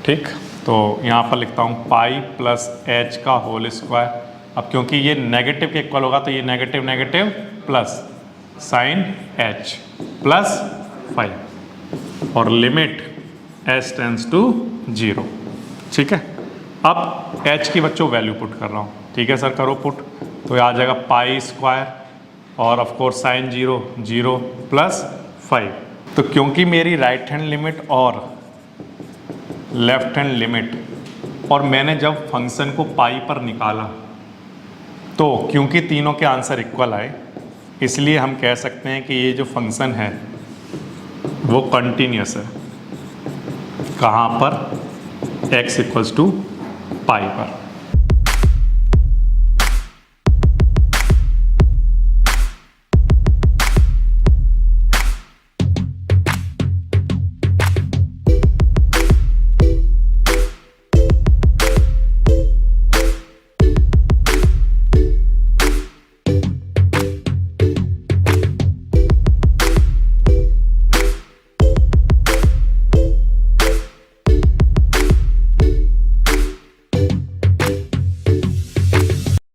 ठीक, तो यहाँ पर लिखता हूँ पाई प्लस एच का होल स्क्वायर। अब क्योंकि ये नेगेटिव के इक्वल होगा तो ये negative negative plus sine h plus 5, और लिमिट एच टेंस टू 0। ठीक है, अब एच की बच्चों वैल्यू पुट कर रहा हूँ। ठीक है सर, करो पुट, तो ये आ जाएगा पाई स्क्वायर और ऑफ कोर्स साइन 0 0 प्लस 5। तो क्योंकि मेरी राइट हैंड लिमिट और लेफ्ट हैंड लिमिट, और मैंने जब फंक्शन को पाई पर निकाला तो क्योंकि तीनों के आंसर इक्वल आए, इसलिए हम कह सकते हैं कि ये जो फंक्शन है वो कंटिन्यूस है। कहाँ पर, x इक्वल्स टू पाई पर।